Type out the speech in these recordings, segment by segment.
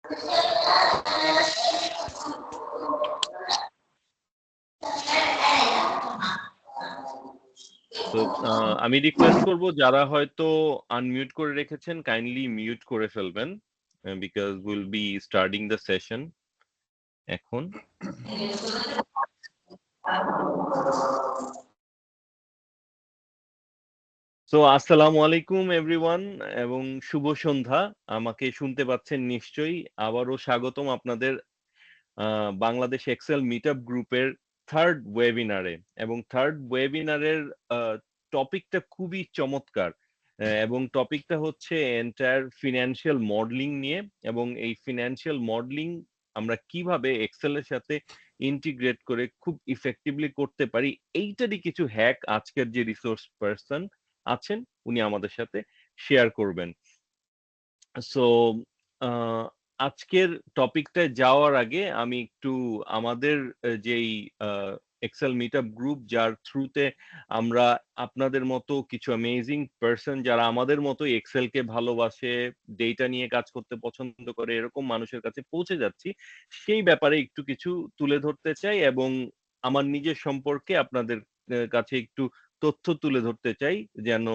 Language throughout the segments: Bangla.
তো আমি রিকোয়েস্ট করব যারা হয়তো আনমিউট করে রেখেছেন কাইন্ডলি মিউট করে ফেলবেন because will be starting the session এখন। সো আসসালামু আলাইকুম এভরিওয়ান এবং শুভ সন্ধ্যা। আমাকে শুনতে পাচ্ছেন নিশ্চয়ই। আবারও স্বাগতম আপনাদের বাংলাদেশ এক্সেল মিটআপ গ্রুপের থার্ড ওয়েবিনারে। এবং থার্ড ওয়েবিনারের টপিকটা খুবই চমৎকার এবং টপিকটা হচ্ছে এন্টায়ার ফিনান্সিয়াল মডেলিং নিয়ে। এবং এই ফিনান্সিয়াল মডেলিং আমরা কিভাবে এক্সেলের সাথে ইন্টিগ্রেট করে খুব ইফেক্টিভলি করতে পারি, এইটারই কিছু হ্যাক আজকের যে রিসোর্স পারসন আছেন উনি আমাদের সাথে শেয়ার করবেন। সো আজকের টপিকটায় যাওয়ার আগে আমি একটু আমাদের যেই এক্সেল মিটআপ গ্রুপ যার থ্রুতে আমরা আপনাদের মতো কিছু অ্যামেজিং পার্সন যারা আমাদের মতো এক্সেলকে ভালোবাসে, ডেটা নিয়ে কাজ করতে পছন্দ করে, এরকম মানুষের কাছে পৌঁছে যাচ্ছি, সেই ব্যাপারে একটু কিছু তুলে ধরতে চাই এবং আমার নিজের সম্পর্কে আপনাদের কাছে একটু তথ্য তুলে ধরতে চাই যেন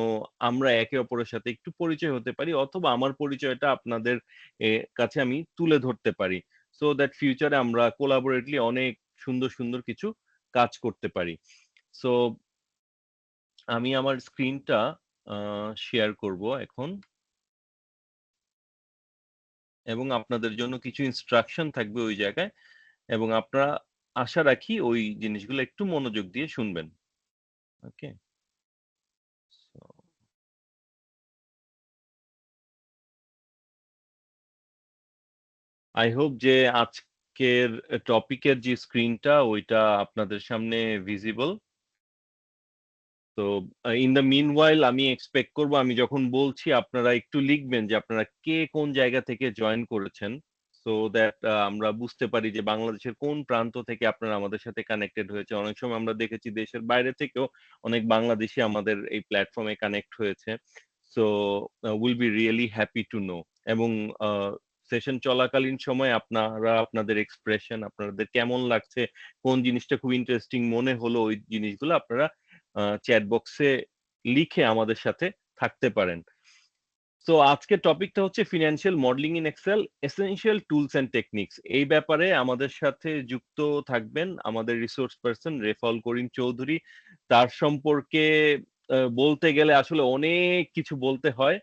আমরা একে অপরের সাথে একটু পরিচয় হতে পারি অথবা আমার পরিচয়টা আপনাদের কাছে আমি তুলে ধরতে পারি, সো দ্যাট ফিউচারে আমরা কোলাবোরেটলি অনেক সুন্দর সুন্দর কিছু কাজ করতে পারি। সো আমি আমার স্ক্রিনটা শেয়ার করব এখন এবং আপনাদের জন্য কিছু ইনস্ট্রাকশন থাকবে ওই জায়গায় এবং আপনারা আশা রাখি ওই জিনিসগুলো একটু মনোযোগ দিয়ে শুনবেন। ওকে, আই হোপ যে আজকের টপিকের যে স্ক্রিনটা ওইটা আপনাদের সামনে ভিজিবল। তো ইন দ্য মিনওয়াইল আমি এক্সপেক্ট করব আমি যখন বলছি আপনারা একটু লিখবেন যে আপনারা কে কোন জায়গা থেকে জয়েন করেছেন, সো দ্যাট আমরা বুঝতে পারি যে বাংলাদেশের কোন প্রান্ত থেকে আপনারা আমাদের সাথে কানেক্টেড হয়েছে। অনেক সময় আমরা দেখেছি দেশের বাইরে থেকেও অনেক বাংলাদেশি আমাদের এই প্ল্যাটফর্মে কানেক্ট হয়েছে। So will be really happy to know. এবং সেশন চলাকালীন সময় আপনারা আপনাদের এক্সপ্রেশন, আপনাদের কেমন লাগছে, কোন জিনিসটা খুব ইন্টারেস্টিং মনে হলো, ওই জিনিসগুলো আপনারা চ্যাট বক্সে লিখে আমাদের সাথে থাকতে পারেন। তো আজকের টপিকটা হচ্ছে financial modelling in Excel essential tools and techniques. এই ব্যাপারে আমাদের সাথে যুক্ত থাকবেন আমাদের রিসোর্স পারসন রেফাল করিম চৌধুরী। তার সম্পর্কে বলতে গেলে আসলে অনেক কিছু বলতে হয়।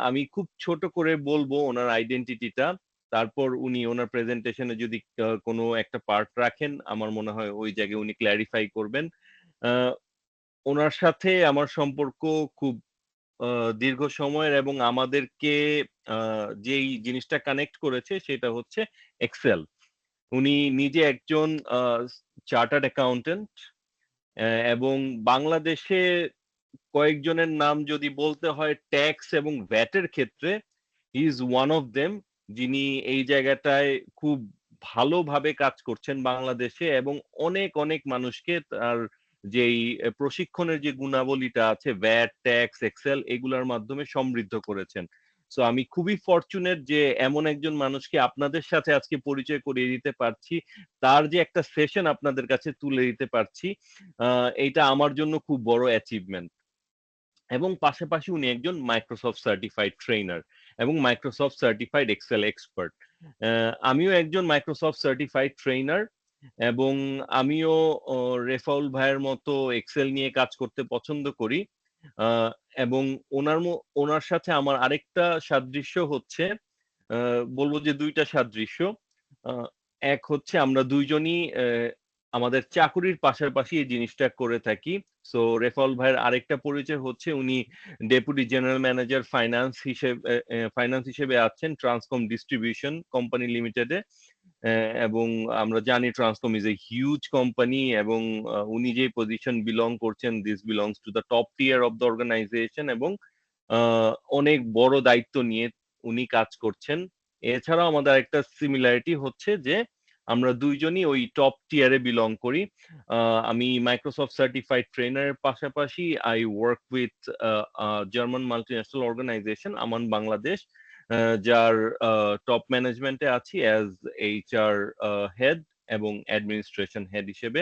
আমি খুব ছোট করে বলবো ওনার আইডেন্টিটিটা, তারপর উনি ওনার প্রেজেন্টেশনে যদি কোনো একটা পার্ট রাখেন আমার মনে হয় ওই জায়গায় উনি ক্ল্যারিফাই করবেন। ওনার সাথে আমার সম্পর্ক খুব দীর্ঘ সময়ের এবং আমাদেরকে যেই জিনিসটা কানেক্ট করেছে সেটা হচ্ছে এক্সেল। উনি নিজে একজন চার্টার্ড অ্যাকাউন্টেন্ট এবং বাংলাদেশে কয়েকজনের নাম যদি বলতে হয় ট্যাক্স এবং ভ্যাটের ক্ষেত্রে, he is one of them, যিনি এই জায়গাটায় খুব ভালোভাবে কাজ করছেন বাংলাদেশে এবং অনেক অনেক মানুষকে তার যেই প্রশিক্ষণের যে গুণাবলীটা আছে ভ্যাট, ট্যাক্স, এক্সেল এগুলোর মাধ্যমে সমৃদ্ধ করেছেন। সো আমি খুবই ফরচুনেট যে এমন একজন মানুষকে আপনাদের সাথে আজকে পরিচয় করিয়ে দিতে পারছি, তার যে একটা সেশন আপনাদের কাছে তুলে দিতে পারছি, এইটা আমার জন্য খুব বড় অ্যাচিভমেন্ট। এবং পাশাপাশি উনি একজন মাইক্রোসফট সার্টিফাইড ট্রেনার এবং মাইক্রোসফট সার্টিফাইড এক্সেল এক্সপার্ট। আমিও একজন মাইক্রোসফট সার্টিফাইড ট্রেনার এবং আমিও রেফাউল ভাইয়ের মতো এক্সেল নিয়ে কাজ করতে পছন্দ করি। এবং ওনার সাথে আমার আরেকটা সাদৃশ্য হচ্ছে, বলবো যে দুইটা সাদৃশ্য। আহ, এক হচ্ছে আমরা দুইজনই আমাদের চাকুরির পাশাপাশি এই জিনিসটা করে থাকি। সো রেফাউল ভাইয়ের আরেকটা পরিচয় হচ্ছে উনি ডেপুটি জেনারেল ম্যানেজার ফাইন্যান্স হিসেবে আছেন ট্রান্সকম ডিস্ট্রিবিউশন কোম্পানি লিমিটেডে। এবং আমরা জানি Transcom is a huge company এবং উনি যে পজিশন বিলং করছেন this belongs to the top tier of the organisation এবং অনেক বড় দায়িত্ব নিয়ে উনি কাজ করছেন। এছাড়াও আমাদের একটা সিমিলারিটি হচ্ছে যে আমরা দুইজনই ওই টপ টিয়ারে বিলং করি। আমি মাইক্রোসফট সার্টিফাইড ট্রেনারের পাশাপাশি I work with German multinational organisation Amann Bangladesh, যার টপ ম্যানেজমেন্টে আছি অ্যাজ এইচআর হেড এবং অ্যাডমিনিস্ট্রেশন হেড হিসেবে।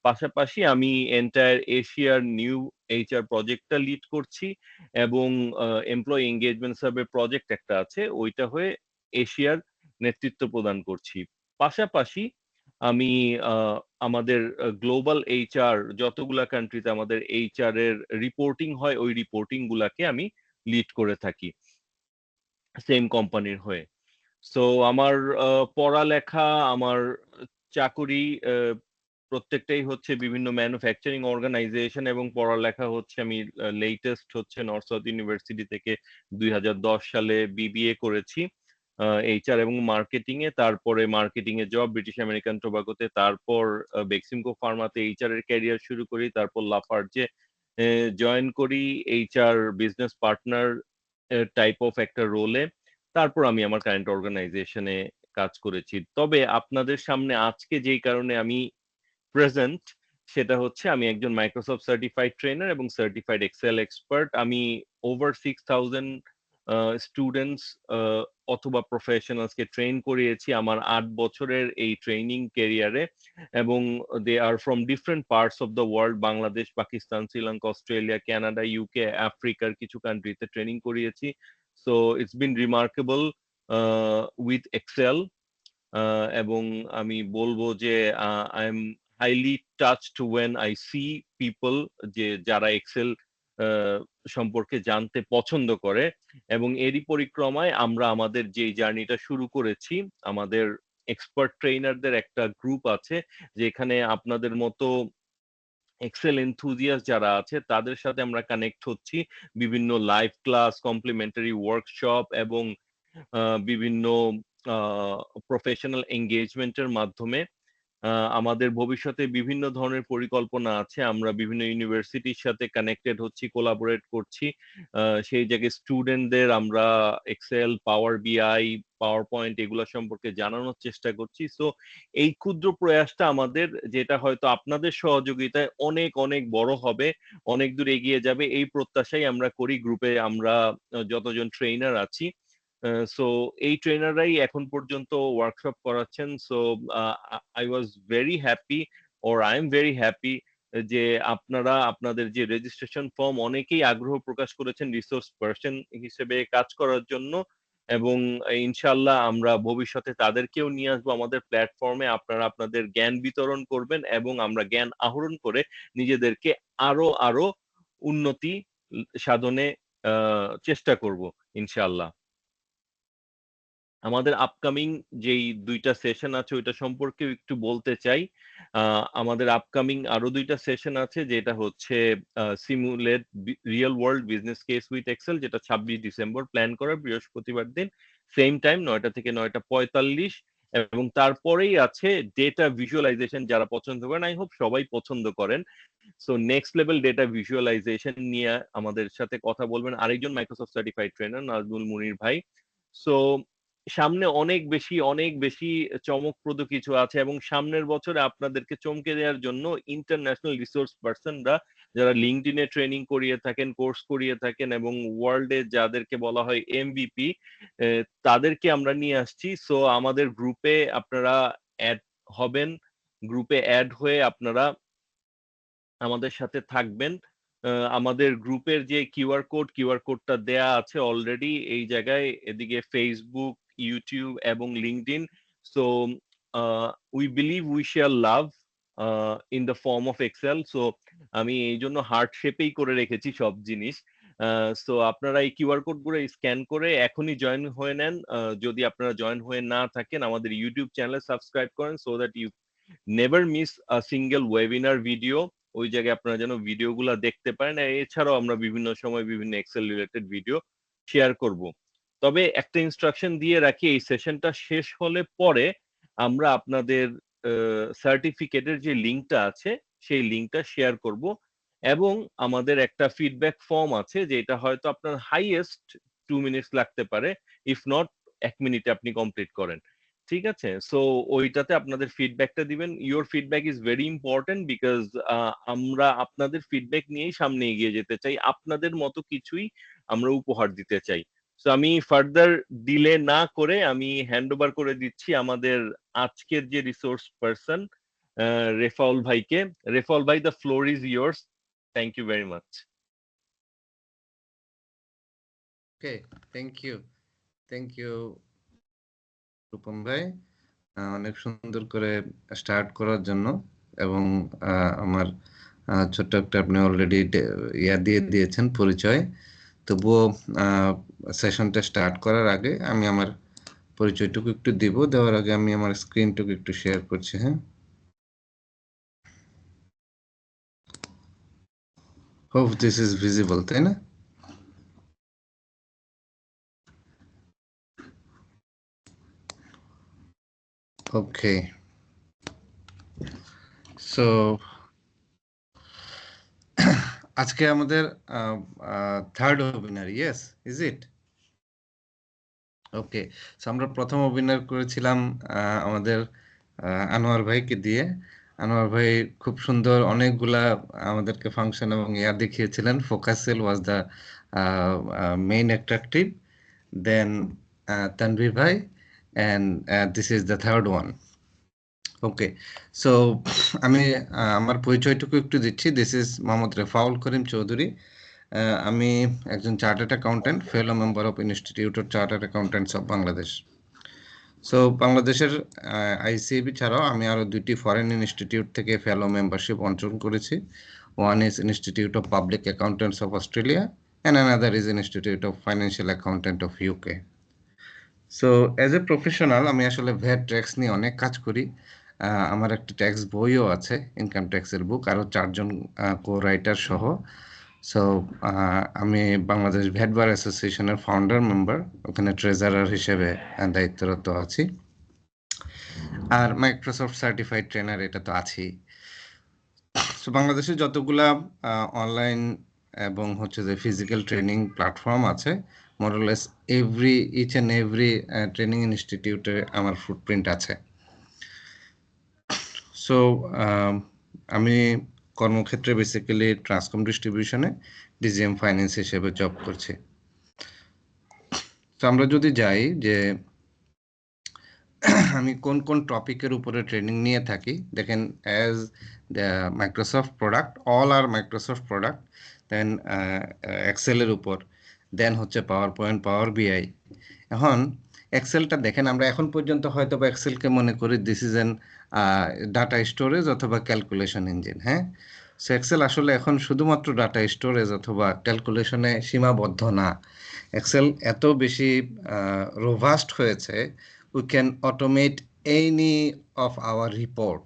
পাশাপাশি আমি এন্টায়ার এশিয়ার নিউ এইচআর প্রজেক্টটা লিড করছি এবং এমপ্লয়ি এঙ্গেজমেন্ট সার্ভে প্রজেক্ট একটা আছে, ওইটা হয়ে এশিয়ার নেতৃত্ব প্রদান করছি। পাশাপাশি আমি আমাদের গ্লোবাল এইচআর যতগুলা কান্ট্রিতে আমাদের এইচআর এর রিপোর্টিং হয়, ওই রিপোর্টিং গুলাকে আমি লিড করে থাকি সেম কোম্পানির হয়ে। সো আমার পড়ালেখা, আমার চাকুরি প্রত্যেকটাই হচ্ছে বিভিন্ন ম্যানুফ্যাকচারিং অর্গানাইজেশন, এবং পড়ালেখা হচ্ছে আমি লেটেস্ট হচ্ছে নর্থ সাউথ ইউনিভার্সিটি থেকে 2010 সালে বিবিএ করেছি এইচআর এবং মার্কেটিং এ। তারপরে মার্কেটিং এ জব ব্রিটিশ আমেরিকান টোবাকোতে, তারপর বেক্সিমকো ফার্মাতে এইচআর এর ক্যারিয়ার শুরু করি, তারপর লাফার্জে জয়েন করি HR business partner type of একটা রোলে। তারপর আমি আমার কারেন্ট অর্গানাইজেশনে কাজ করেছি। তবে আপনাদের সামনে আজকে যেই কারণে আমি প্রেজেন্ট, সেটা হচ্ছে আমি একজন মাইক্রোসফট সার্টিফাইড ট্রেনার এবং সার্টিফাইড এক্সেল এক্সপার্ট। আমি ওভার 6000 স্টুডেন্টস অথবা প্রফেশনালসকে ট্রেন করিয়েছি আমার 8 বছরের এই ট্রেনিং ক্যারিয়ারে, এবং they are from different parts of the world. Bangladesh, Pakistan, Sri Lanka, Australia, Canada, UK, আফ্রিকার কিছু কান্ট্রিতে ট্রেনিং করিয়েছি। So it's been remarkable with Excel. এবং আমি বলবো যে I am highly touched when I see people যে যারা এক্সেল সম্পর্কে জানতে পছন্দ করে। এবং এরই পরিক্রমায় আমরা আমাদের যে জার্নিটা শুরু করেছি, আমাদের এক্সপার্ট ট্রেনারদের একটা গ্রুপ আছে, যেখানে আপনাদের মতো এক্সেল এনথুজিয়াস্ট যারা আছে তাদের সাথে আমরা কানেক্ট হচ্ছি বিভিন্ন লাইভ ক্লাস, কমপ্লিমেন্টারি ওয়ার্কশপ এবং বিভিন্ন প্রফেশনাল এঙ্গেজমেন্টের মাধ্যমে। আমাদের ভবিষ্যতে বিভিন্ন ধরনের পরিকল্পনা আছে, আমরা বিভিন্ন ইউনিভার্সিটির সাথে কানেক্টেড হচ্ছি, কোলাবোরেট করছি। সেই জায়গায় স্টুডেন্টদের আমরা এক্সেল, পাওয়ার বিআই, পাওয়ার পয়েন্ট এগুলো সম্পর্কে জানানোর চেষ্টা করছি। সো এই ক্ষুদ্র প্রয়াসটা আমাদের, যেটা হয়তো আপনাদের সহযোগিতায় অনেক অনেক বড় হবে, অনেক দূর এগিয়ে যাবে, এই প্রত্যাশাই আমরা করি গ্রুপে আমরা যতজন ট্রেনার আছি। সো এই ট্রেনাররাই এখন পর্যন্ত ওয়ার্কশপ করাচ্ছেন। So I was very happy, or I am very happy যে আপনারা আপনাদের যে রেজিস্ট্রেশন ফর্ম, অনেকেই আগ্রহ প্রকাশ করেছেন রিসোর্স পার্সন হিসেবে কাজ করার জন্য, এবং ইনশাল্লাহ আমরা ভবিষ্যতে তাদেরকেও নিয়ে আসবো আমাদের প্ল্যাটফর্মে। আপনারা আপনাদের জ্ঞান বিতরণ করবেন এবং আমরা জ্ঞান আহরণ করে নিজেদেরকে আরো আরো উন্নতি সাধনে চেষ্টা করব ইনশাল্লাহ। আমাদের আপকামিং যেই 2টা সেশন আছে ওইটা সম্পর্কেও একটু বলতে চাই। আমাদের আপকামিং আরো 2টা সেশন আছে, যেটা হচ্ছে simulate real world business case with Excel, যেটা 26 ডিসেম্বর প্ল্যান করা, বৃহস্পতিবার দিন, সেম টাইম 9টা থেকে 9টা 45। এবং তারপরেই আছে ডেটা ভিজুয়ালাইজেশন, যারা পছন্দ করেন, আই হোপ সবাই পছন্দ করেন। So next level data visualisation নিয়ে আমাদের সাথে কথা বলবেন আরেকজন Microsoft certified trainer, Nazmul Munir ভাই। সো সামনে অনেক বেশি অনেক বেশি চমকপ্রদ কিছু আছে, এবং সামনের বছরে আপনাদেরকে চমকে দেওয়ার জন্য ইন্টারন্যাশনাল রিসোর্স পার্সনরা, যারা লিঙ্কডইনে ট্রেনিং করিয়ে থাকেন, কোর্স করিয়ে থাকেন, এবং ওয়ার্ল্ডে যাদেরকে বলা হয় এমভিপি, তাদেরকে আমরা নিয়ে আসছি। সো আমাদের গ্রুপে আপনারা অ্যাড হবেন, গ্রুপে অ্যাড হয়ে আপনারা আমাদের সাথে থাকবেন। আমাদের গ্রুপের যে কিউআর কোডটা দেয়া আছে অলরেডি এই জায়গায়, এদিকে ফেসবুক, ইউটিউব এবং LinkedIn. So we believe we share love in the form of Excel. So আমি এই জন্য হার্ট শেপেই করে রেখেছি সব জিনিস। সো আপনারা এই কিউআর কোড গুলো স্ক্যান করে এখনই জয়েন হয়ে নেন। যদি আপনারা জয়েন হয়ে না থাকেন, আমাদের ইউটিউব চ্যানেল সাবস্ক্রাইব করেন, so that you never miss a single webinar video. ওই জায়গায় আপনারা যেন ভিডিওগুলো দেখতে পারেন। আর এছাড়াও আমরা বিভিন্ন সময় বিভিন্ন এক্সেল রিলেটেড ভিডিও শেয়ার করব। তবে একটা ইনস্ট্রাকশন দিয়ে রাখি, এই সেশনটা শেষ হলে পরে আমরা আপনাদের সার্টিফিকেটের যে লিঙ্কটা আছে সেই লিঙ্কটা শেয়ার করব, এবং আমাদের একটা ফিডব্যাক ফর্ম আছে, যেটা হয়তো আপনার হাইয়েস্ট 2 মিনিটস লাগতে পারে, ইফ নট 1 মিনিটে আপনি কমপ্লিট করেন। ঠিক আছে? সো ওইটাতে আপনাদের ফিডব্যাকটা দিবেন। Your feedback is very important because আমরা আপনাদের ফিডব্যাক নিয়েই সামনে এগিয়ে যেতে চাই। আপনাদের মতো কিছুই আমরা উপহার দিতে চাই। সো আমি ফার্দার ডিলে না করে আমি হ্যান্ড ওভার করে দিচ্ছি আমাদের আজকের যে রিসোর্স পারসন রেফাউল ভাইকে। রেফাউল ভাই, the floor is yours. Thank you very much. Okay, thank you Rupam ভাই, অনেক সুন্দর করে স্টার্ট করার জন্য। এবং আমার ছোট্ট একটা আপনি অলরেডি দিয়ে দিয়েছেন পরিচয়। তবুও সেশনটা স্টার্ট করার আগে আমি আমার পরিচয়টুকু একটু দিব। দেওয়ার আগে আমি আমার স্ক্রিনটুকু একটু শেয়ার করছি। হ্যাঁ, হোপ দিস ইজ ভিজিবল, তাই না? ওকে, সো আজকে আমাদের third webinar, yes is it? Okay, so আমরা প্রথম ওয়েবিনার করেছিলাম আমাদের আনোয়ার ভাইকে দিয়ে। আনোয়ার ভাই খুব সুন্দর অনেকগুলা আমাদেরকে ফাংশন এবং দেখিয়েছিলেন। Focus cell was the main attractive, then Tanvir ভাই, and this is the third one. Okay, so আমি আমার পরিচয়টুকু একটু দিচ্ছি। This is Mohammad Refaul Karim Chowdhury. আমি একজন chartered accountant, fellow member of institute of chartered accountants of Bangladesh. So বাংলাদেশের আইসিএবি ছাড়াও আমি আরও 2টি ফরেন ইনস্টিটিউট থেকে ফেলো মেম্বারশিপ অর্জন করেছি। One is institute of public accountants of Australia and another is institute of financial accountant of UK. So as a professional আমি আসলে ভ্যাট ট্যাক্স নিয়ে অনেক কাজ করি। আমার একটা ট্যাক্স বইও আছে, ইনকাম ট্যাক্সের বুক, আরও 4জন কো রাইটার সহ। সো আমি বাংলাদেশ ভ্যাট বার অ্যাসোসিয়েশনের ফাউন্ডার মেম্বার, ওখানে ট্রেজারার হিসেবে দায়িত্বরত আছি। আর মাইক্রোসফট সার্টিফাইড ট্রেনার, এটা তো আছেই। সো বাংলাদেশে যতগুলা অনলাইন এবং হচ্ছে যে ফিজিক্যাল ট্রেনিং প্ল্যাটফর্ম আছে, মোরলেস ইচ অ্যান্ড এভরি ট্রেনিং ইনস্টিটিউটে আমার ফুটপ্রিন্ট আছে। সো আমি কর্মক্ষেত্রে বেসিক্যালি ট্রান্সকম ডিস্ট্রিবিউশনে ডিজিএম ফাইন্যান্স হিসেবে জব করছি। তো আমরা যদি যাই যে আমি কোন কোন টপিকের উপরে ট্রেনিং নিয়ে থাকি, দেখেন as the Microsoft product, all are Microsoft product, then এক্সেলের উপর, দেন হচ্ছে পাওয়ার পয়েন্ট, পাওয়ার বিআই। এখন এক্সেলটা দেখেন, আমরা এখন পর্যন্ত হয়তো বা এক্সেলকে মনে করি this is an data storage অথবা ক্যালকুলেশন ইঞ্জিন। হ্যাঁ, সো এক্সেল আসলে এখন শুধুমাত্র ডাটা স্টোরেজ অথবা ক্যালকুলেশনে সীমাবদ্ধ না। এক্সেল এত বেশি রোভাস্ট হয়েছে, we can automate any of our report.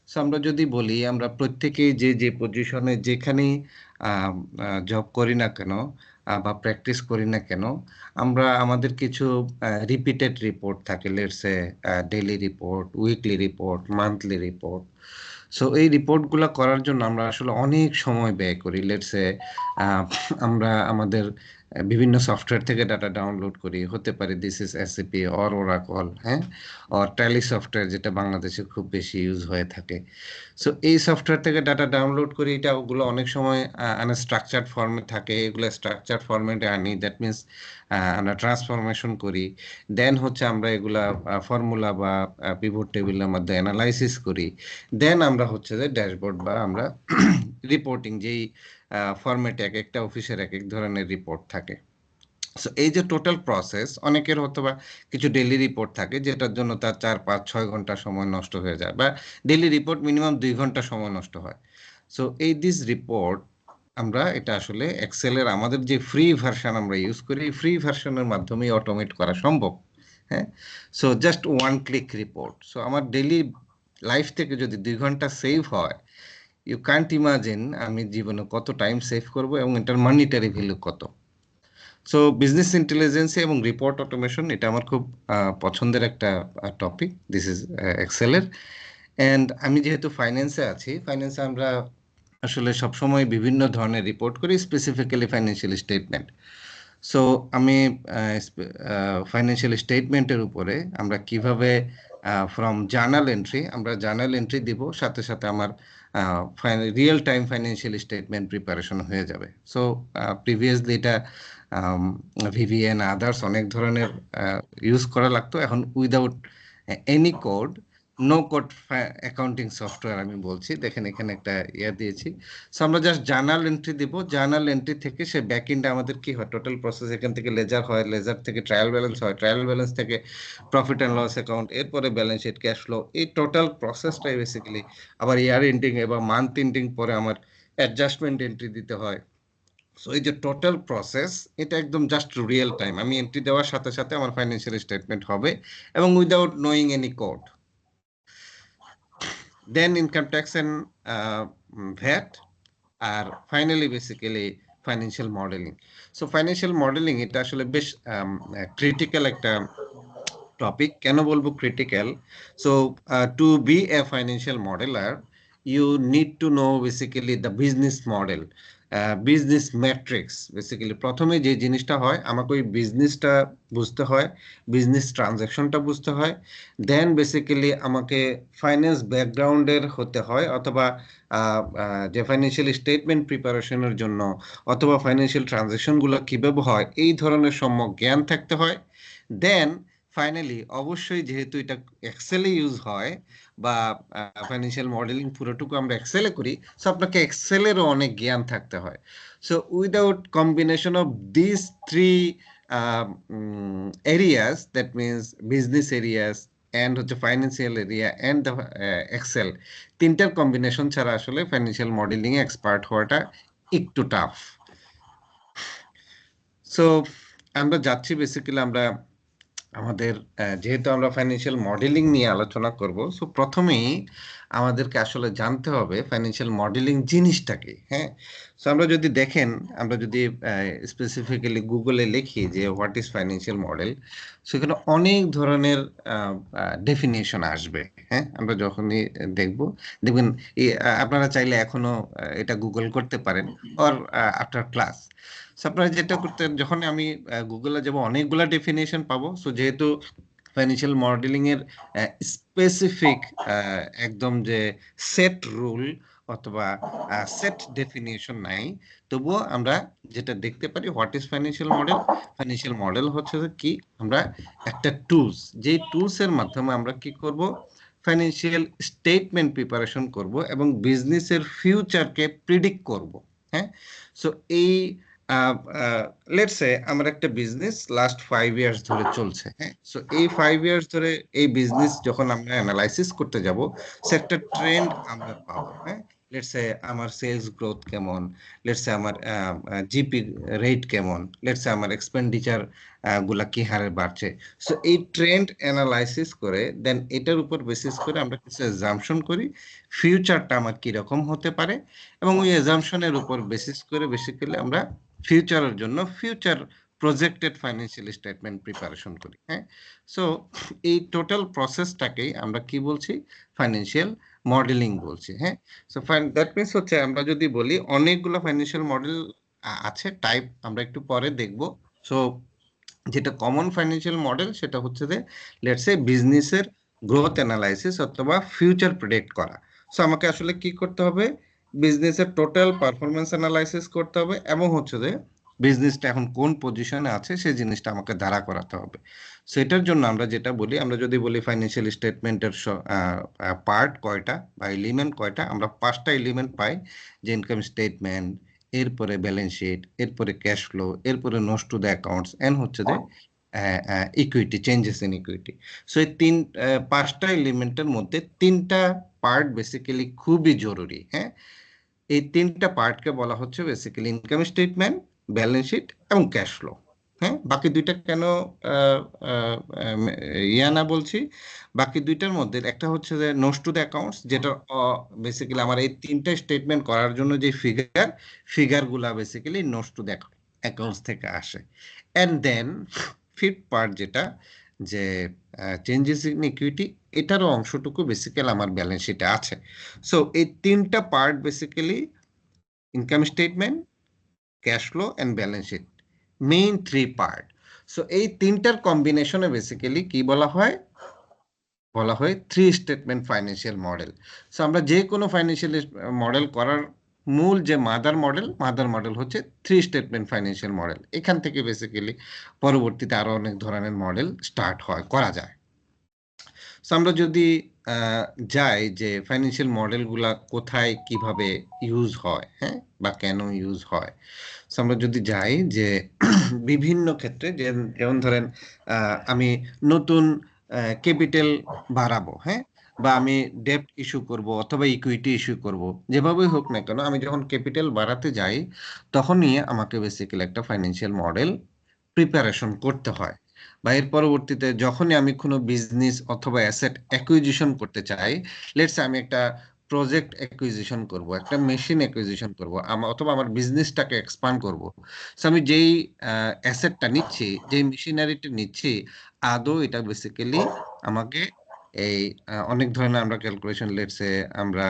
So আমরা যদি বলি, আমরা প্রত্যেকেই যে পজিশনে যেখানেই জব করি না কেন বা প্র্যাকটিস করি না কেন, আমরা আমাদের কিছু রিপিটেড রিপোর্ট থাকে, let's say daily report, weekly report, monthly report. So এই রিপোর্টগুলো করার জন্য আমরা আসলে অনেক সময় ব্যয় করি। লেটসে আমরা আমাদের বিভিন্ন সফটওয়্যার থেকে ডাটা ডাউনলোড করি, হতে পারে this is SAP or Oracle, হ্যাঁ, অর ট্যালি সফটওয়্যার, যেটা বাংলাদেশে খুব বেশি ইউজ হয়ে থাকে। সো এই সফটওয়্যার থেকে ডাটা ডাউনলোড করি, এটা ওগুলো অনেক সময় আনস্ট্রাকচার্ড ফর্মে থাকে, এগুলো স্ট্রাকচার্ড ফর্মেটে আনি, দ্যাট মিনস আমরা ট্রান্সফরমেশন করি। দেন হচ্ছে আমরা এগুলা ফর্মুলা বা পিভট টেবিলের মধ্যে অ্যানালাইসিস করি। দেন আমরা হচ্ছে যে ড্যাশবোর্ড বা আমরা রিপোর্টিং, যেই ফরম্যাটে এক একটা অফিসের এক এক ধরনের রিপোর্ট থাকে। সো এই যে টোটাল প্রসেস, অনেকের হয়তো বা কিছু ডেইলি রিপোর্ট থাকে যেটার জন্য তার 4, 5, 6 ঘন্টা সময় নষ্ট হয়ে যায়, বা ডেইলি রিপোর্ট মিনিমাম 2 ঘন্টা সময় নষ্ট হয়। সো এই দিস রিপোর্ট আমরা এটা আসলে এক্সেলের আমাদের যে ফ্রি ভার্সন আমরা ইউজ করি, এই ফ্রি ভার্সনের মাধ্যমেই অটোমেট করা সম্ভব। হ্যাঁ, so just one click report. So আমার ডেইলি লাইফ থেকে যদি 2 ঘন্টা সেভ হয়, ইউ ক্যান্ট ইমাজিন আমি জীবনে কত টাইম সেভ করব এবং এটার মনিটারি ভ্যালু কত। সো বিজনেস ইন্টেলিজেন্সি এবং রিপোর্ট অটোমেশন, এটা আমার খুব পছন্দের একটা টপিক, দিস ইজ এক্সেলের। অ্যান্ড আমি যেহেতু ফাইন্যান্সে আছি, ফাইন্যান্সে আমরা আসলে সবসময় বিভিন্ন ধরনের রিপোর্ট করি, স্পেসিফিক্যালি ফাইন্যান্সিয়াল স্টেটমেন্ট। সো আমি ফাইন্যান্সিয়াল স্টেটমেন্টের উপরে আমরা কিভাবে ফ্রম জার্নাল এন্ট্রি, আমরা জার্নাল এন্ট্রি দিব, সাথে সাথে আমার real time financial statement preparation হয়ে যাবে। সো প্রিভিয়াসলি এটা ভিভিএন আদার্স অনেক ধরনের ইউজ করা লাগতো, এখন without any code, no code accounting software আমি বলছি। দেখেন এখানে একটা ইয়ে দিয়েছি। সো আমরা জাস্ট জার্নাল এন্ট্রি দিব, জার্নাল এন্ট্রি থেকে সে ব্যাক এন্ডে আমাদের কি হয়, টোটাল প্রসেস এখান থেকে লেজার হয়, লেজার থেকে ট্রায়াল ব্যালেন্স হয়, ট্রায়াল ব্যালেন্স থেকে প্রফিট অ্যান্ড লস অ্যাকাউন্ট, এরপরে ব্যালেন্স শিট, ক্যাশ ফ্লো, এই টোটাল প্রসেসটাই বেসিক্যালি আবার ইয়ার এন্ডিং বা মান্থ এন্ডিং পরে আমার অ্যাডজাস্টমেন্ট এন্ট্রি দিতে হয়। সো এই যে টোটাল প্রসেস, এটা একদম জাস্ট রিয়েল টাইম, আমি এন্ট্রি দেওয়ার সাথে সাথে আমার ফাইন্যান্সিয়াল স্টেটমেন্ট হবে এবং without knowing any code. Then income tax and VAT, আর finally basically financial modelling. So financial modelling এটা আসলে বেশ ক্রিটিক্যাল একটা টপিক। কেন বলবো critical? So to be a financial modeller you need to know basically the business model, business metrics। Basically প্রথমে যে জিনিসটা হয়, আমাকে ওই বিজনেসটা বুঝতে হয়, বিজনেস ট্রানজাকশনটা বুঝতে হয়। দেন বেসিক্যালি আমাকে ফাইন্যান্স ব্যাকগ্রাউন্ডের হতে হয়, অথবা যে ফাইন্যান্সিয়াল স্টেটমেন্ট প্রিপারেশনের জন্য অথবা ফাইন্যান্সিয়াল ট্রানজাকশনগুলো কীভাবে হয় এই ধরনের সম্যক জ্ঞান থাকতে হয়। দেন ফাইনালি অবশ্যই যেহেতু এটা এক্সেলে ইউজ হয় বা ফাইন্যান্সিয়াল মডেলিং পুরোটুকু আমরা এক্সেলে করি, সো আপনাকে এক্সেলেরও অনেক জ্ঞান থাকতে হয়। So without combination of this three areas, that means business areas and হচ্ছে financial area and the Excel, তিনটার কম্বিনেশন ছাড়া আসলে ফাইন্যান্সিয়াল মডেলিং এ এক্সপার্ট হওয়াটা একটু টাফ। সো আমরা যাচ্ছি বেসিক্যালি আমরা আমাদের যেহেতু আমরা ফাইন্যান্সিয়াল মডেলিং নিয়ে আলোচনা করব, সো প্রথমেই আমাদেরকে আসলে জানতে হবে ফাইন্যান্সিয়াল মডেলিং জিনিসটা কি। হ্যাঁ, সো আমরা যদি দেখেন, আমরা যদি স্পেসিফিক্যালি গুগলে লিখি যে হোয়াট ইজ ফাইন্যান্সিয়াল মডেল, সেখানে অনেক ধরনের ডেফিনেশন আসবে। হ্যাঁ, আমরা যখনই দেখব, দেখবেন আপনারা চাইলে এখনো এটা গুগল করতে পারেন অর আফটার ক্লাস। আপনারা যেটা করতে, যখন আমি গুগলে যাব অনেকগুলা ডেফিনেশন পাবো। সো যেহেতু ফাইন্যান্সিয়াল মডেলিং এর স্পেসিফিক একদম যে সেট রুল অথবা সেট ডেফিনেশন নাই, তবুও আমরা যেটা দেখতে পারি what is financial model. Financial model হচ্ছে কি, আমরা একটা টুলস, যে টুলসের মাধ্যমে আমরা কি করব, ফাইন্যান্সিয়াল স্টেটমেন্ট প্রিপারেশন করব এবং বিজনেসের ফিউচারকে প্রিডিক্ট করব। হ্যাঁ, সো এই লেটস সে আমার একটা বিজনেস লাস্ট 5 ইয়ার্স ধরে চলছে। হ্যাঁ, সো এই 5 ইয়ার্স ধরে এই বিজনেস যখন আমরা অ্যানালাইসিস করতে যাব, সে একটা ট্রেন্ড আমরা পাবো। হ্যাঁ, লেটস সে আমার সেলস গ্রোথ কেমন, লেটস সে আমার জিপি রেট কেমন, লেটস সে আমার এক্সপেন্ডিচার গুলা কি হারে বাড়ছে। সো এই ট্রেন্ড অ্যানালাইসিস করে দেন এটার উপর বেসিস করে আমরা কিছু অ্যাজাম্পশন করি ফিউচারটা আমার কি রকম হতে পারে, এবং ওই অ্যাজাম্পশনের উপর বেসিস করে বেসিক্যালি আমরা ফিউচারের জন্য future projected financial statement preparation করি। হ্যাঁ, সো এই টোটাল প্রসেসটাকেই আমরা কি বলছি, ফাইন্যান্সিয়াল মডেলিং বলছি। হ্যাঁ, সো দ্যাট মিনস হচ্ছে আমরা যদি বলি অনেকগুলো ফাইন্যান্সিয়াল মডেল আছে, টাইপ আমরা একটু পরে দেখব। সো যেটা কমন ফাইন্যান্সিয়াল মডেল সেটা হচ্ছে যে লেটস সে বিজনেসের গ্রোথ অ্যানালাইসিস অথবা ফিউচার প্রেডিক্ট করা। সো আমাকে আসলে কি করতে হবে, বিজনেসের টোটাল পারফরমেন্স অ্যানালাইসিস করতে হবে এবং হচ্ছে যে বিজনেসটা এখন কোন পজিশনে আছে সেই জিনিসটা আমাকে দাঁড়া করাতে হবে। সেটার জন্য আমরা যেটা বলি, আমরা যদি বলি ফাইন্যান্সিয়াল স্টেটমেন্টের পার্ট কয়টা বা এলিমেন্ট কয়টা, আমরা 5টা এলিমেন্ট পাই, যে ইনকাম স্টেটমেন্ট, এরপরে ব্যালেন্স শিট, এরপরে ক্যাশ ফ্লো, এরপরে notes to the accounts, and হচ্ছে যে equity, changes in equity. So এই 5টা এলিমেন্টের মধ্যে 3টা পার্ট বেসিক্যালি খুবই জরুরি। হ্যাঁ, এই 3টা পার্টকে বলা হচ্ছে basically income statement, balance sheet এবং ক্যাশ ফ্লো। হ্যাঁ, বাকি দুইটা কেন না বলছি, বাকি দুইটার মধ্যে একটা হচ্ছে যে নোটস টু দ্য অ্যাকাউন্টস, যেটা বেসিক্যালি আমার এই 3টা স্টেটমেন্ট করার জন্য যে ফিগারগুলা basically notes to the accounts থেকে আসে। অ্যান্ড দেন ফিফথ পার্ট যেটা, যে চেঞ্জেস ইন ইকুইটি, এটারও অংশটুকু বেসিক্যালি আমার ব্যালেন্স শিটে আছে। সো এই 3টা part basically income statement, cash flow and balance sheet, main 3 part. So এই 3টার কম্বিনেশনে বেসিক্যালি কি বলা হয়, বলা হয় 3 স্টেটমেন্ট ফাইন্যান্সিয়াল মডেল। সো আমরা যে কোনো ফাইন্যান্সিয়াল মডেল করার মূল যে মাদার মডেল হচ্ছে 3 স্টেটমেন্ট ফাইন্যান্সিয়াল মডেল। এখান থেকে বেসিক্যালি পরবর্তীতে আরো অনেক ধরনের মডেল স্টার্ট করা যায়। সো আমরা যদি যাই যে ফাইন্যান্সিয়াল মডেলগুলা কোথায় কিভাবে ইউজ হয়, হ্যাঁ, বা কেন ইউজ হয়। সো আমরা যদি যাই যে বিভিন্ন ক্ষেত্রে, যেমন ধরেন আমি নতুন ক্যাপিটাল বাড়াবো, হ্যাঁ, বা আমি ডেপ্ট ইস্যু করব অথবা ইকুইটি ইস্যু করব, যেভাবেই হোক না কেন আমি যখন ক্যাপিটাল বাড়াতে যাই তখনই আমাকে বেসিক্যালি একটা ফাইন্যান্সিয়াল মডেল প্রিপারেশন করতে হয়। বা এর পরবর্তীতে যখনই আমি কোনো বিজনেস অথবা অ্যাসেট অ্যাকুইজিশন করতে চাই, লেটস আমি একটা প্রজেক্ট অ্যাকুইজিশন করব, একটা মেশিন অ্যাকুইজিশন করব, অথবা আমার বিজনেসটাকে এক্সপান্ড করব। সো আমি যেই অ্যাসেটটা নিচ্ছি, যেই মেশিনারিটা নিচ্ছি, আদৌ এটা বেসিক্যালি আমাকে এই অনেক ধরনের আমরা ক্যালকুলেশন, লেটসে আমরা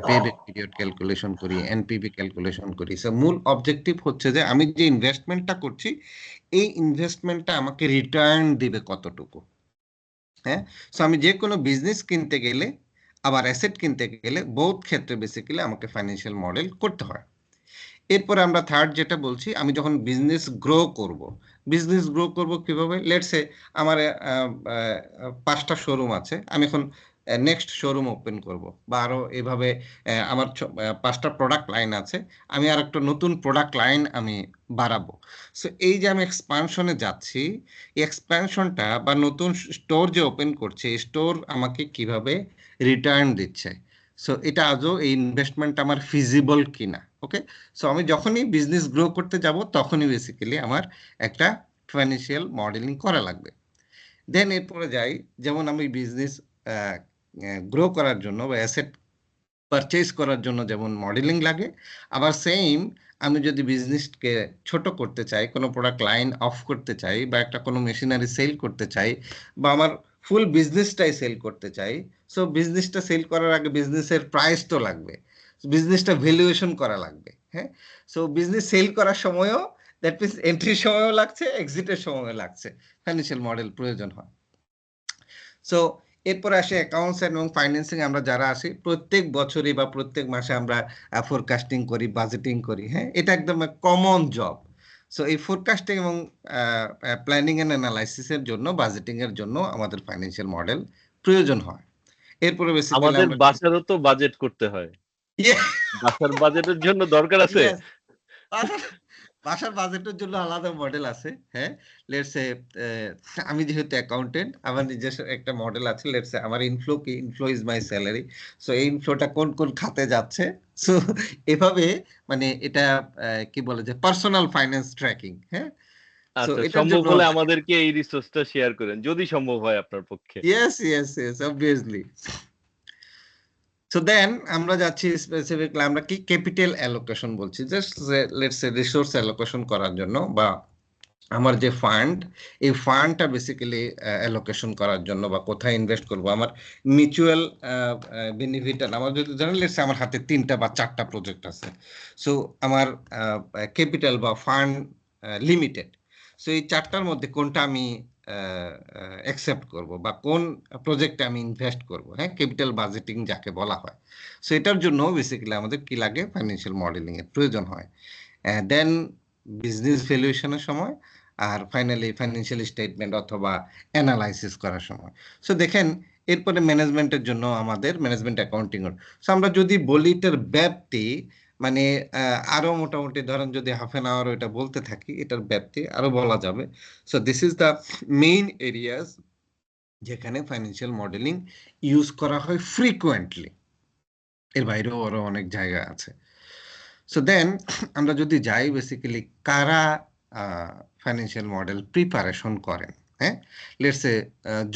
পেব্যাক পিরিয়ড ক্যালকুলেশন করি, এনপিভি ক্যালকুলেশন করি। সো মূল অবজেক্টিভ হচ্ছে যে আমি যে ইনভেস্টমেন্টটা করছি এই ইনভেস্টমেন্টটা আমাকে রিটার্ন দিবে কতটুকু, হ্যাঁ। সো আমি যে কোনো বিজনেস কিনতে গেলে আবার অ্যাসেট কিনতে গেলে বোথ ক্ষেত্রে বেসিক্যালি আমাকে ফাইন্যান্সিয়াল মডেল করতে হয়। এরপরে আমরা থার্ড যেটা বলছি, আমি যখন বিজনেস গ্রো করব কিভাবে, লেটসে আমার 5টা শোরুম আছে, আমি এখন নেক্সট শোরুম ওপেন করব, বা আরো এভাবে আমার 5টা প্রোডাক্ট লাইন আছে, আমি আর একটা নতুন প্রোডাক্ট লাইন আমি বাড়াবো। সো এই যে আমি এক্সপানশনে যাচ্ছি, এই এক্সপানশনটা বা নতুন স্টোর যে ওপেন করছে, এই স্টোর আমাকে কিভাবে রিটার্ন দিচ্ছে। সো এটা আজও এই ইনভেস্টমেন্ট আমার ফিজিবল কিনা। ওকে। সো আমি যখনই বিজনেস গ্রো করতে যাব তখনই বেসিক্যালি আমার একটা ফাইন্যান্সিয়াল মডেলিং করা লাগবে। দেন এরপরে যাই, যেমন আমি বিজনেস গ্রো করার জন্য বা অ্যাসেট পারচেজ করার জন্য যেমন মডেলিং লাগে, আবার সেম আমি যদি বিজনেসকে ছোট করতে চাই, কোনো প্রোডাক্ট লাইন অফ করতে চাই, বা একটা কোনো মেশিনারি সেল করতে চাই, বা আমার ফুল বিজনেসটাই সেল করতে চাই, সো বিজনেসটা সেল করার আগে বিজনেসের প্রাইস তো লাগবে, বিজনেসটা ভ্যালুয়েশন করা লাগবে, হ্যাঁ। সো বিজনেস সেল করার সময়ও, দ্যাট মিনস এন্ট্রির সময়ও লাগছে, এক্সিটের সময়ও লাগছে, ফাইন্যান্সিয়াল মডেল প্রয়োজন হয়। সো এরপরে আসে অ্যাকাউন্টস এবং ফাইন্যান্সিং। আমরা যারা আসি প্রত্যেক বছরই বা প্রত্যেক মাসে আমরা ফোরকাস্টিং করি, বাজেটিং করি, হ্যাঁ, এটা একদম কমন জব। সো এই ফোরকাস্টিং এবং প্ল্যানিং এন্ড অ্যানালাইসিসের জন্য, বাজেটিং এর জন্য আমাদের ফাইন্যান্সিয়াল মডেল প্রয়োজন হয়। এরপরে বেসিক্যালি আমাদের আমরা বাসারও তো বাজেট করতে হয়। বাসার বাজেটের জন্য দরকার আছে? ইয়েস, বাসার বাসার বাজেটের জন্য আলাদা মডেল আছে, হ্যাঁ। লেটস সে আমি যেহেতু অ্যাকাউন্টেন্ট, আমার নিজস্ব একটা মডেল আছে। লেটস সে আমার ইনফ্লো কি, inflow is my salary. So এই ইনফ্লোটা কোন কোন খাতে যাচ্ছে, সো এভাবে, মানে এটা কি বলে যে পার্সোনাল ফাইন্যান্স ট্র্যাকিং, হ্যাঁ। সো আচ্ছা, এটার সম্ভব জন্য হলে আমাদেরকে এই রিসোর্সটা শেয়ার করেন। যদি সম্ভব হয় আপনার পক্ষে। Yes yes yes, obviously. So then আমরা যাচ্ছি স্পেসিফিকলি, আমরা কি ক্যাপিটাল অ্যালোকেশন বলছি, just let's say resource allocation করার জন্য, বা আমার যে ফান্ড, এই ফান্ডটা বেসিক্যালি অ্যালোকেশন করার জন্য, বা কোথায় ইনভেস্ট করব, আমার মিউচুয়াল বেনিফিট। আমার যদি ধরেন লেটস আমার হাতে 3টা বা 4টা প্রজেক্ট আছে, সো আমার ক্যাপিটাল বা ফান্ড লিমিটেড। সো এই 4টার মধ্যে কোনটা আমি অ্যাকসেপ্ট করব, বা কোন প্রজেক্টে আমি ইনভেস্ট করব, হ্যাঁ, ক্যাপিটাল বাজেটিং যাকে বলা হয়। সো এটার জন্য বেসিক্যালি আমাদের কি লাগে, ফাইন্যান্সিয়াল মডেলিং এর প্রয়োজন হয়। দেন বিজনেস ভ্যালুয়েশনের সময়, আর ফাইনালি ফাইন্যান্সিয়াল স্টেটমেন্ট অথবা অ্যানালাইসিস করার সময়। সো দেখেন, এরপরে ম্যানেজমেন্টের জন্য আমাদের ম্যানেজমেন্ট অ্যাকাউন্টিং। সো আমরা যদি বলি এটার ব্যাপ্তি, মানে আরো মোটামুটি ধরেন যদি হাফ অ্যান আওয়ার এটা বলতে থাকি, এটার ব্যাপ্তি আরো বলা যাবে। So this is the main areas যেখানে ফাইন্যান্সিয়াল মডেলিং ইউজ করা হয় ফ্রিকুয়েন্টলি। এর বাইরেও আরো অনেক জায়গা আছে। সো দেন আমরা যদি যাই বেসিক্যালি কারা ফাইন্যান্সিয়াল মডেল প্রিপারেশন করেন, হ্যাঁ। লেটস এ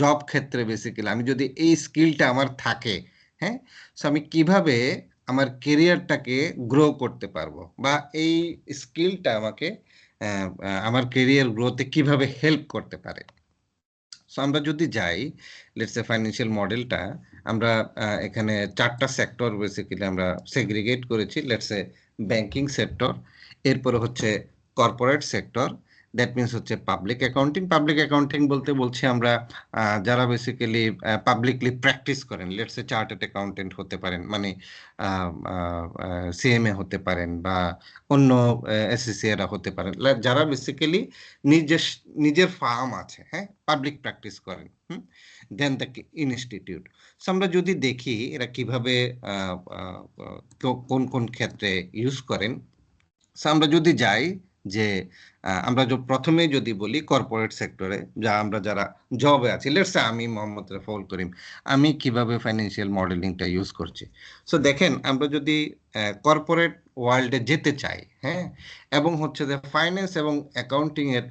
জব ক্ষেত্রে বেসিক্যালি আমি যদি এই স্কিলটা আমার থাকে, হ্যাঁ, সো আমি কিভাবে আমার কেরিয়ারটাকে গ্রো করতে পারবো, বা এই স্কিলটা আমাকে আমার কেরিয়ার গ্রোতে কিভাবে হেল্প করতে পারে। সো আমরা যদি যাই, লেটস এ ফাইন্যান্সিয়াল মডেলটা আমরা এখানে 4টা সেক্টর বেসিক্যালি আমরা সেগ্রিগেট করেছি। লেটস এ ব্যাংকিং সেক্টর, এরপরে হচ্ছে কর্পোরেট সেক্টর, দ্যাট মিনস হচ্ছে পাবলিক অ্যাকাউন্টিং। পাবলিক অ্যাকাউন্টিং বলতে বলছি আমরা যারা বেসিক্যালি পাবলিকলি প্র্যাকটিস করেন, লেটস এ চার্টার্ড অ্যাকাউন্টেন্ট হতে পারেন, মানে সিএমএ হতে পারেন বা অন্য এসএসসি এরা হতে পারেন, যারা বেসিক্যালি নিজের নিজের ফার্ম আছে, হ্যাঁ, পাবলিক প্র্যাকটিস করেন, দেন দ্য ইনস্টিটিউট। সো আমরা যদি দেখি এরা কিভাবে কোন কোন ক্ষেত্রে ইউজ করেন। সো আমরা যদি যাই যে আমরা প্রথমে যদি বলি কর্পোরেট সেক্টরে, আমরা যারা জবে আছি, লেটস সে আমি মোহাম্মদ রেফাউল করিম, আমি কিভাবে ফাইন্যান্সিয়াল মডেলিংটা ইউজ করছি। সো দেখেন, আমরা যদি কর্পোরেট ওয়ার্ল্ডে যেতে চাই, হ্যাঁ, এবং হচ্ছে যে ফাইন্যান্স এবং অ্যাকাউন্টিং এর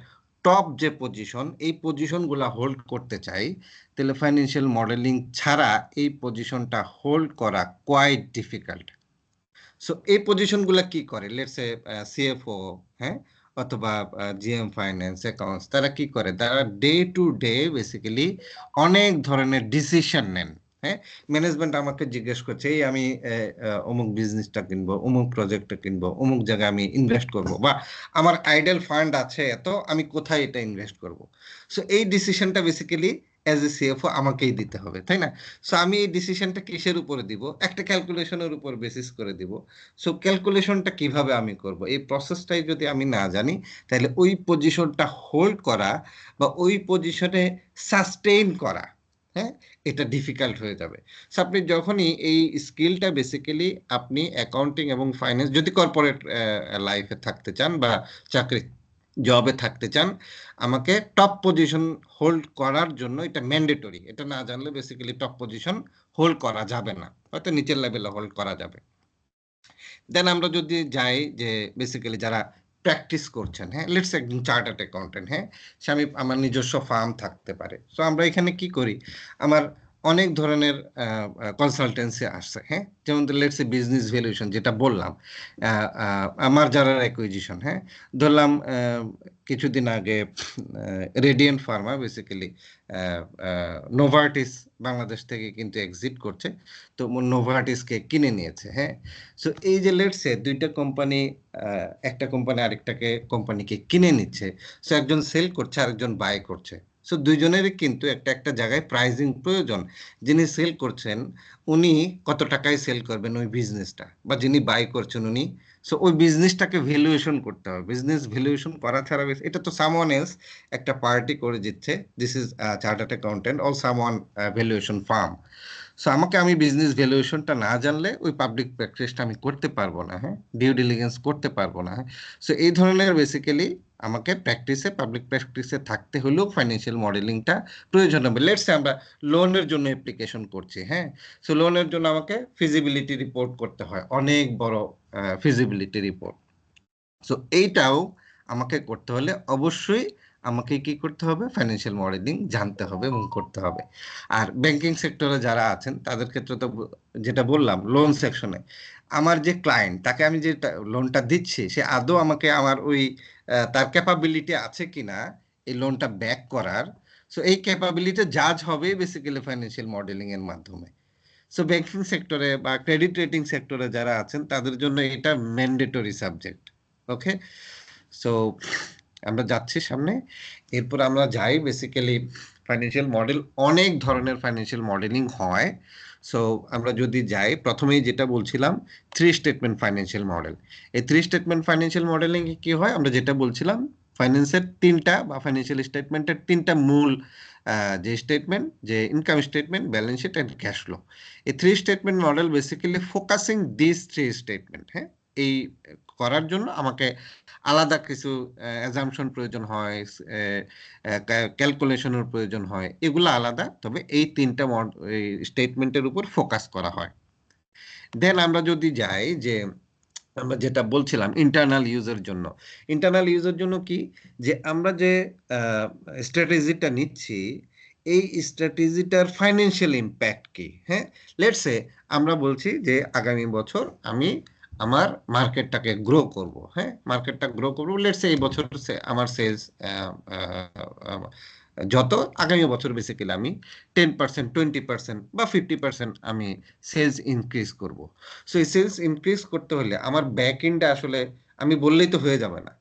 টপ যে পজিশন, এই পজিশনগুলা হোল্ড করতে চাই, তাহলে ফাইন্যান্সিয়াল মডেলিং ছাড়া এই পজিশনটা হোল্ড করা কোয়াইট ডিফিকাল্ট। সো এই পজিশনগুলো কি করে, লেটস এ সিএফও, হ্যাঁ, অথবা জিএম ফাইন্যান্স অ্যাকাউন্টস, তারা কি করে, তারা ডে টু ডে বেসিক্যালি অনেক ধরনের ডিসিশন নেন। হ্যাঁ, ম্যানেজমেন্ট আমাকে জিজ্ঞেস করছে, এই আমি অমুক বিজনেসটা কিনবো, অমুক প্রজেক্টটা কিনবো, অমুক জায়গায় আমি ইনভেস্ট করব, বা আমার আইডল ফান্ড আছে এত, আমি কোথায় এটা ইনভেস্ট করব। সো এই ডিসিশনটা বেসিক্যালি অ্যাজ এ সিএফও আমাকেই দিতে হবে, তাই না? সো আমি এই ডিসিশনটা কিসের উপরে দিব? একটা ক্যালকুলেশনের উপর বেসিস করে দিব। সো ক্যালকুলেশনটা কিভাবে আমি করব, এই প্রসেসটাই যদি আমি না জানি, তাহলে ওই পজিশনটা হোল্ড করা বা ওই পজিশনে সাস্টেইন করা, হ্যাঁ, এটা ডিফিকাল্ট হয়ে যাবে। সো আপনি যখনই এই স্কিলটা বেসিক্যালি আপনি অ্যাকাউন্টিং এবং ফাইন্যান্স, যদি কর্পোরেট লাইফে থাকতে চান বা চাকরি জবে থাকতে চান, আমাকে টপ পজিশন হোল্ড করার জন্য এটা ম্যান্ডেটরি। এটা না জানলে বেসিক্যালি টপ পজিশন হোল্ড করা যাবে না, হয়তো নিচের লেভেলে হোল্ড করা যাবে। দেন আমরা যদি যাই যে বেসিক্যালি যারা প্র্যাকটিস করছেন, হ্যাঁ, লেটস একজন চার্টার্ড অ্যাকাউন্টেন্ট, হ্যাঁ, সে আমি আমার নিজস্ব ফার্ম থাকতে পারে। সো আমরা এখানে কি করি, আমার অনেক ধরনের কনসালটেন্সি আসছে, হ্যাঁ, যেমন লেটস এ বিজনেস ভ্যালুয়েশন যেটা বললাম, আমার যারা অ্যাকুইজিশন, হ্যাঁ, ধরলাম কিছুদিন আগে radiant Pharma basically Novartis Bangladesh থেকে কিন্তু এক্সিট করছে, তো নোভার্টিসকে কিনে নিয়েছে, হ্যাঁ। সো এই যে লেটসে দুইটা কোম্পানি, একটা কোম্পানি আরেকটাকে কোম্পানিকে কিনে নিচ্ছে, সো একজন সেল করছে আরেকজন বাই করছে। সো দুইজনেরই কিন্তু একটা একটা জায়গায় প্রাইজিং প্রয়োজন। যিনি সেল করছেন উনি কত টাকায় সেল করবেন ওই বিজনেসটা, বা যিনি বাই করছেন উনি, সো ওই বিজনেসটাকে ভ্যালুয়েশন করতে হবে। বিজনেস ভ্যালুয়েশন করা ছাড়া এটা তো সামওয়ান এলস, একটা পার্টি করে দিচ্ছে, this is chartered accountant or someone valuation farm. So আমি বিজনেস ভ্যালুয়েশনটা না জানলে ওই পাবলিক প্র্যাকটিসটা আমি করতে পারবো না, হ্যাঁ, ডিউ ডিলিজেন্স করতে পারবো না, হ্যাঁ। সো এই ধরনের বেসিক্যালি আমাকে প্র্যাকটিসে, পাবলিক প্র্যাকটিসে থাকতে হলেও ফাইন্যান্সিয়াল মডেলিংটা প্রয়োজন হবে। লেটসে আমরা লোনের জন্য অ্যাপ্লিকেশন করছি, হ্যাঁ। সো লোনের জন্য আমাকে ফিজিবিলিটি রিপোর্ট করতে হয়, অনেক বড় ফিজিবিলিটি রিপোর্ট। সো এইটাও আমাকে করতে হলে অবশ্যই আমাকে কি করতে হবে, ফাইন্যান্সিয়াল মডেলিং জানতে হবে এবং করতে হবে। আর ব্যাংকিং সেক্টরে যারা আছেন তাদের ক্ষেত্রে তো যেটা বললাম, লোন সেকশনে আমার যে ক্লায়েন্ট, তাকে আমি যে লোনটা দিচ্ছি, সে আদৌ আমাকে আমার ওই তার ক্যাপাবিলিটি আছে কিনা এই লোনটা ব্যাক করার। সো এই ক্যাপাবিলিটি জাজ হবে বেসিক্যালি ফাইন্যান্সিয়াল মডেলিং এর মাধ্যমে। সো ব্যাংকিং সেক্টরে বা ক্রেডিট রেটিং সেক্টরে যারা আছেন তাদের জন্য এটা ম্যান্ডেটরি সাবজেক্ট। ওকে, সো আমরা যাচ্ছি সামনে। এরপর আমরা যাই বেসিক্যালি ফাইন্যান্সিয়াল মডেল, অনেক ধরনের ফাইন্যান্সিয়াল মডেলিং হয়। সো আমরা যদি যাই, প্রথমেই যেটা বলছিলাম, থ্রি স্টেটমেন্ট ফাইন্যান্সিয়াল মডেল। এই থ্রি স্টেটমেন্ট ফাইন্যান্সিয়াল মডেলিং কি হয়, আমরা যেটা বলছিলাম, ফাইন্যান্সের তিনটা বা ফাইন্যান্সিয়াল স্টেটমেন্টের তিনটা মূল যে স্টেটমেন্ট, যে income statement, balance sheet and cash flow. এই three statement model basically focusing this three statement, হ্যাঁ। এই করার জন্য আমাকে আলাদা কিছু অ্যাজাম্পশন প্রয়োজন হয়, ক্যালকুলেশনের প্রয়োজন হয়, এগুলো আলাদা, তবে এই তিনটা স্টেটমেন্টের উপর ফোকাস করা হয়। দেন আমরা যদি যাই যে আমরা যেটা বলছিলাম ইন্টারনাল ইউজের জন্য, ইন্টারনাল ইউজের জন্য কি, যে আমরা যে স্ট্র্যাটেজিটা নিচ্ছি, এই স্ট্র্যাটেজিটার ফাইন্যান্সিয়াল ইম্প্যাক্ট কি, হ্যাঁ। লেটস সে আমরা বলছি যে আগামী বছর আমি আমার মার্কেটটাকে গ্রো করব, হ্যাঁ, মার্কেটটা গ্রো করব, লেটস সে এই বছর আমার সেলস যত, আগামী বছর বেসিক্যালি আমি 10%, 20% বা 50% আমি সেলস ইনক্রিজ করব। সো এই সেলস ইনক্রিজ করতে হলে আমার ব্যাক এন্ডে আসলে আমি বললেই তো হয়ে যাবে না,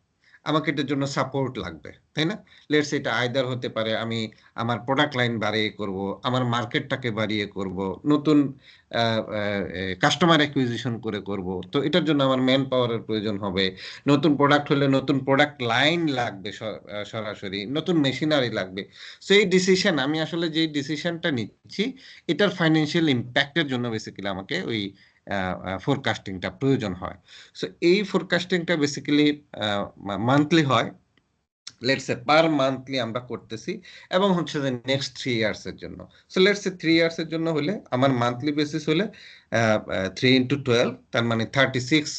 আমাকে এটার জন্য সাপোর্ট লাগবে, তাই না? লেটস এটা আইদার হতে পারে আমি আমার প্রোডাক্ট লাইন বাড়িয়ে করব, আমার মার্কেটটাকে বাড়িয়ে করব, নতুন কাস্টমার অ্যাকুইজিশন করে করব। তো এটার জন্য আমার ম্যান পাওয়ারের প্রয়োজন হবে। নতুন প্রোডাক্ট হলে নতুন প্রোডাক্ট লাইন লাগবে, সরাসরি নতুন মেশিনারি লাগবে। সো এই ডিসিশন, আমি আসলে যে ডিসিশনটা নিচ্ছি এটার ফাইন্যান্সিয়াল ইম্প্যাক্টের জন্য বেসিক্যালি আমাকে ওই ফোরকাস্টিংটা প্রয়োজন হয়। সো এই ফোরকাস্টিংটা বেসিক্যালি মান্থলি হয়, লেটস সে পার মান্থলি আমরা করতেছি, এবং হচ্ছে যে নেক্সট 3 ইয়ার্স এর জন্য। সো লেটস সে 3 ইয়ার্স এর জন্য হলে আমার মান্থলি বেসিস হলে 3 × 12, তার মানে 36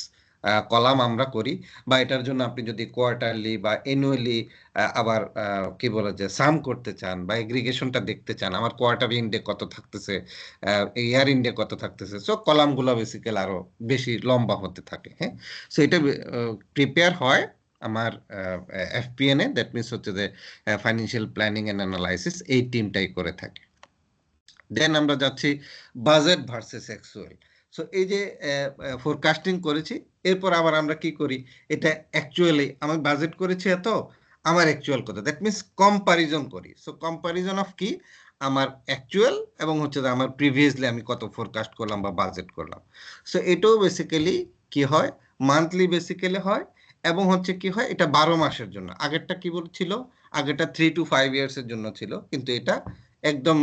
কলাম আমরা করি। বা এটার জন্য আপনি যদি কোয়ার্টারলি বা অ্যানুয়ালি আবার কি বলা যায় সাম করতে চান বা এগ্রিগেশনটা দেখতে চান, আমার কোয়ার্টার ইন্ডে কত থাকতেছে, ইয়ার ইন্ডে কত থাকতেছে, সো কলামগুলো বেসিক্যালি আরো বেশি লম্বা হতে থাকে। হ্যাঁ, সো এটা প্রিপেয়ার হয় আমার এফপিএনএ, দ্যাট মিনস হচ্ছে যে ফাইন্যান্সিয়াল প্ল্যানিং এন্ড অ্যানালাইসিস, এই টিমটাই করে থাকে। দেন আমরা যাচ্ছি বাজেট ভার্সেস অ্যাকচুয়াল। সো এই যে ফোরকাস্টিং করেছি, এরপর আবার আমরা কি করি, এটা অ্যাকচুয়ালি আমি বাজেট করেছি এত, আমার অ্যাকচুয়াল কত, দ্যাট মিনস কম্পারিজন করি। সো কম্পারিজন অফ কি, আমার অ্যাকচুয়াল এবং হচ্ছে যে আমার প্রিভিয়াসলি আমি কত ফোরকাস্ট করলাম বা বাজেট করলাম। সো এটাও বেসিক্যালি কি হয়, মান্থলি বেসিক্যালি হয়, এবং হচ্ছে কি হয়, এটা 12 মাসের জন্য। আগেরটা কি বলছিল, আগেরটা 3 to 5 ইয়ার্স এর জন্য ছিল, কিন্তু এটা একদম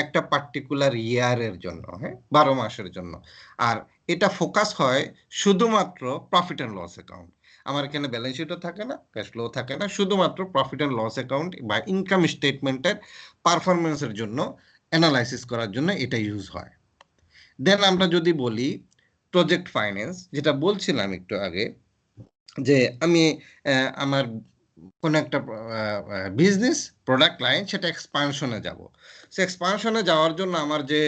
একটা পার্টিকুলার ইয়ারের জন্য, হ্যাঁ, 12 মাসের জন্য। আর এটা ফোকাস হয় শুধুমাত্র প্রফিট অ্যান্ড লস অ্যাকাউন্ট। আমার এখানে ব্যালেন্স শিটও থাকে না, ক্যাশ ফ্লো থাকে না, শুধুমাত্র প্রফিট অ্যান্ড লস অ্যাকাউন্ট বা ইনকাম স্টেটমেন্টের পারফরমেন্সের জন্য, অ্যানালাইসিস করার জন্য এটা ইউজ হয়। দেন আমরা যদি বলি প্রজেক্ট ফাইন্যান্স, যেটা বলছিলাম একটু আগে, যে আমি আমার কোন একটা বিজনেস প্রোডাক্ট লাইন সেটা এক্সপানশনে যাব। সে এক্সপানশনে যাওয়ার জন্য আমার যে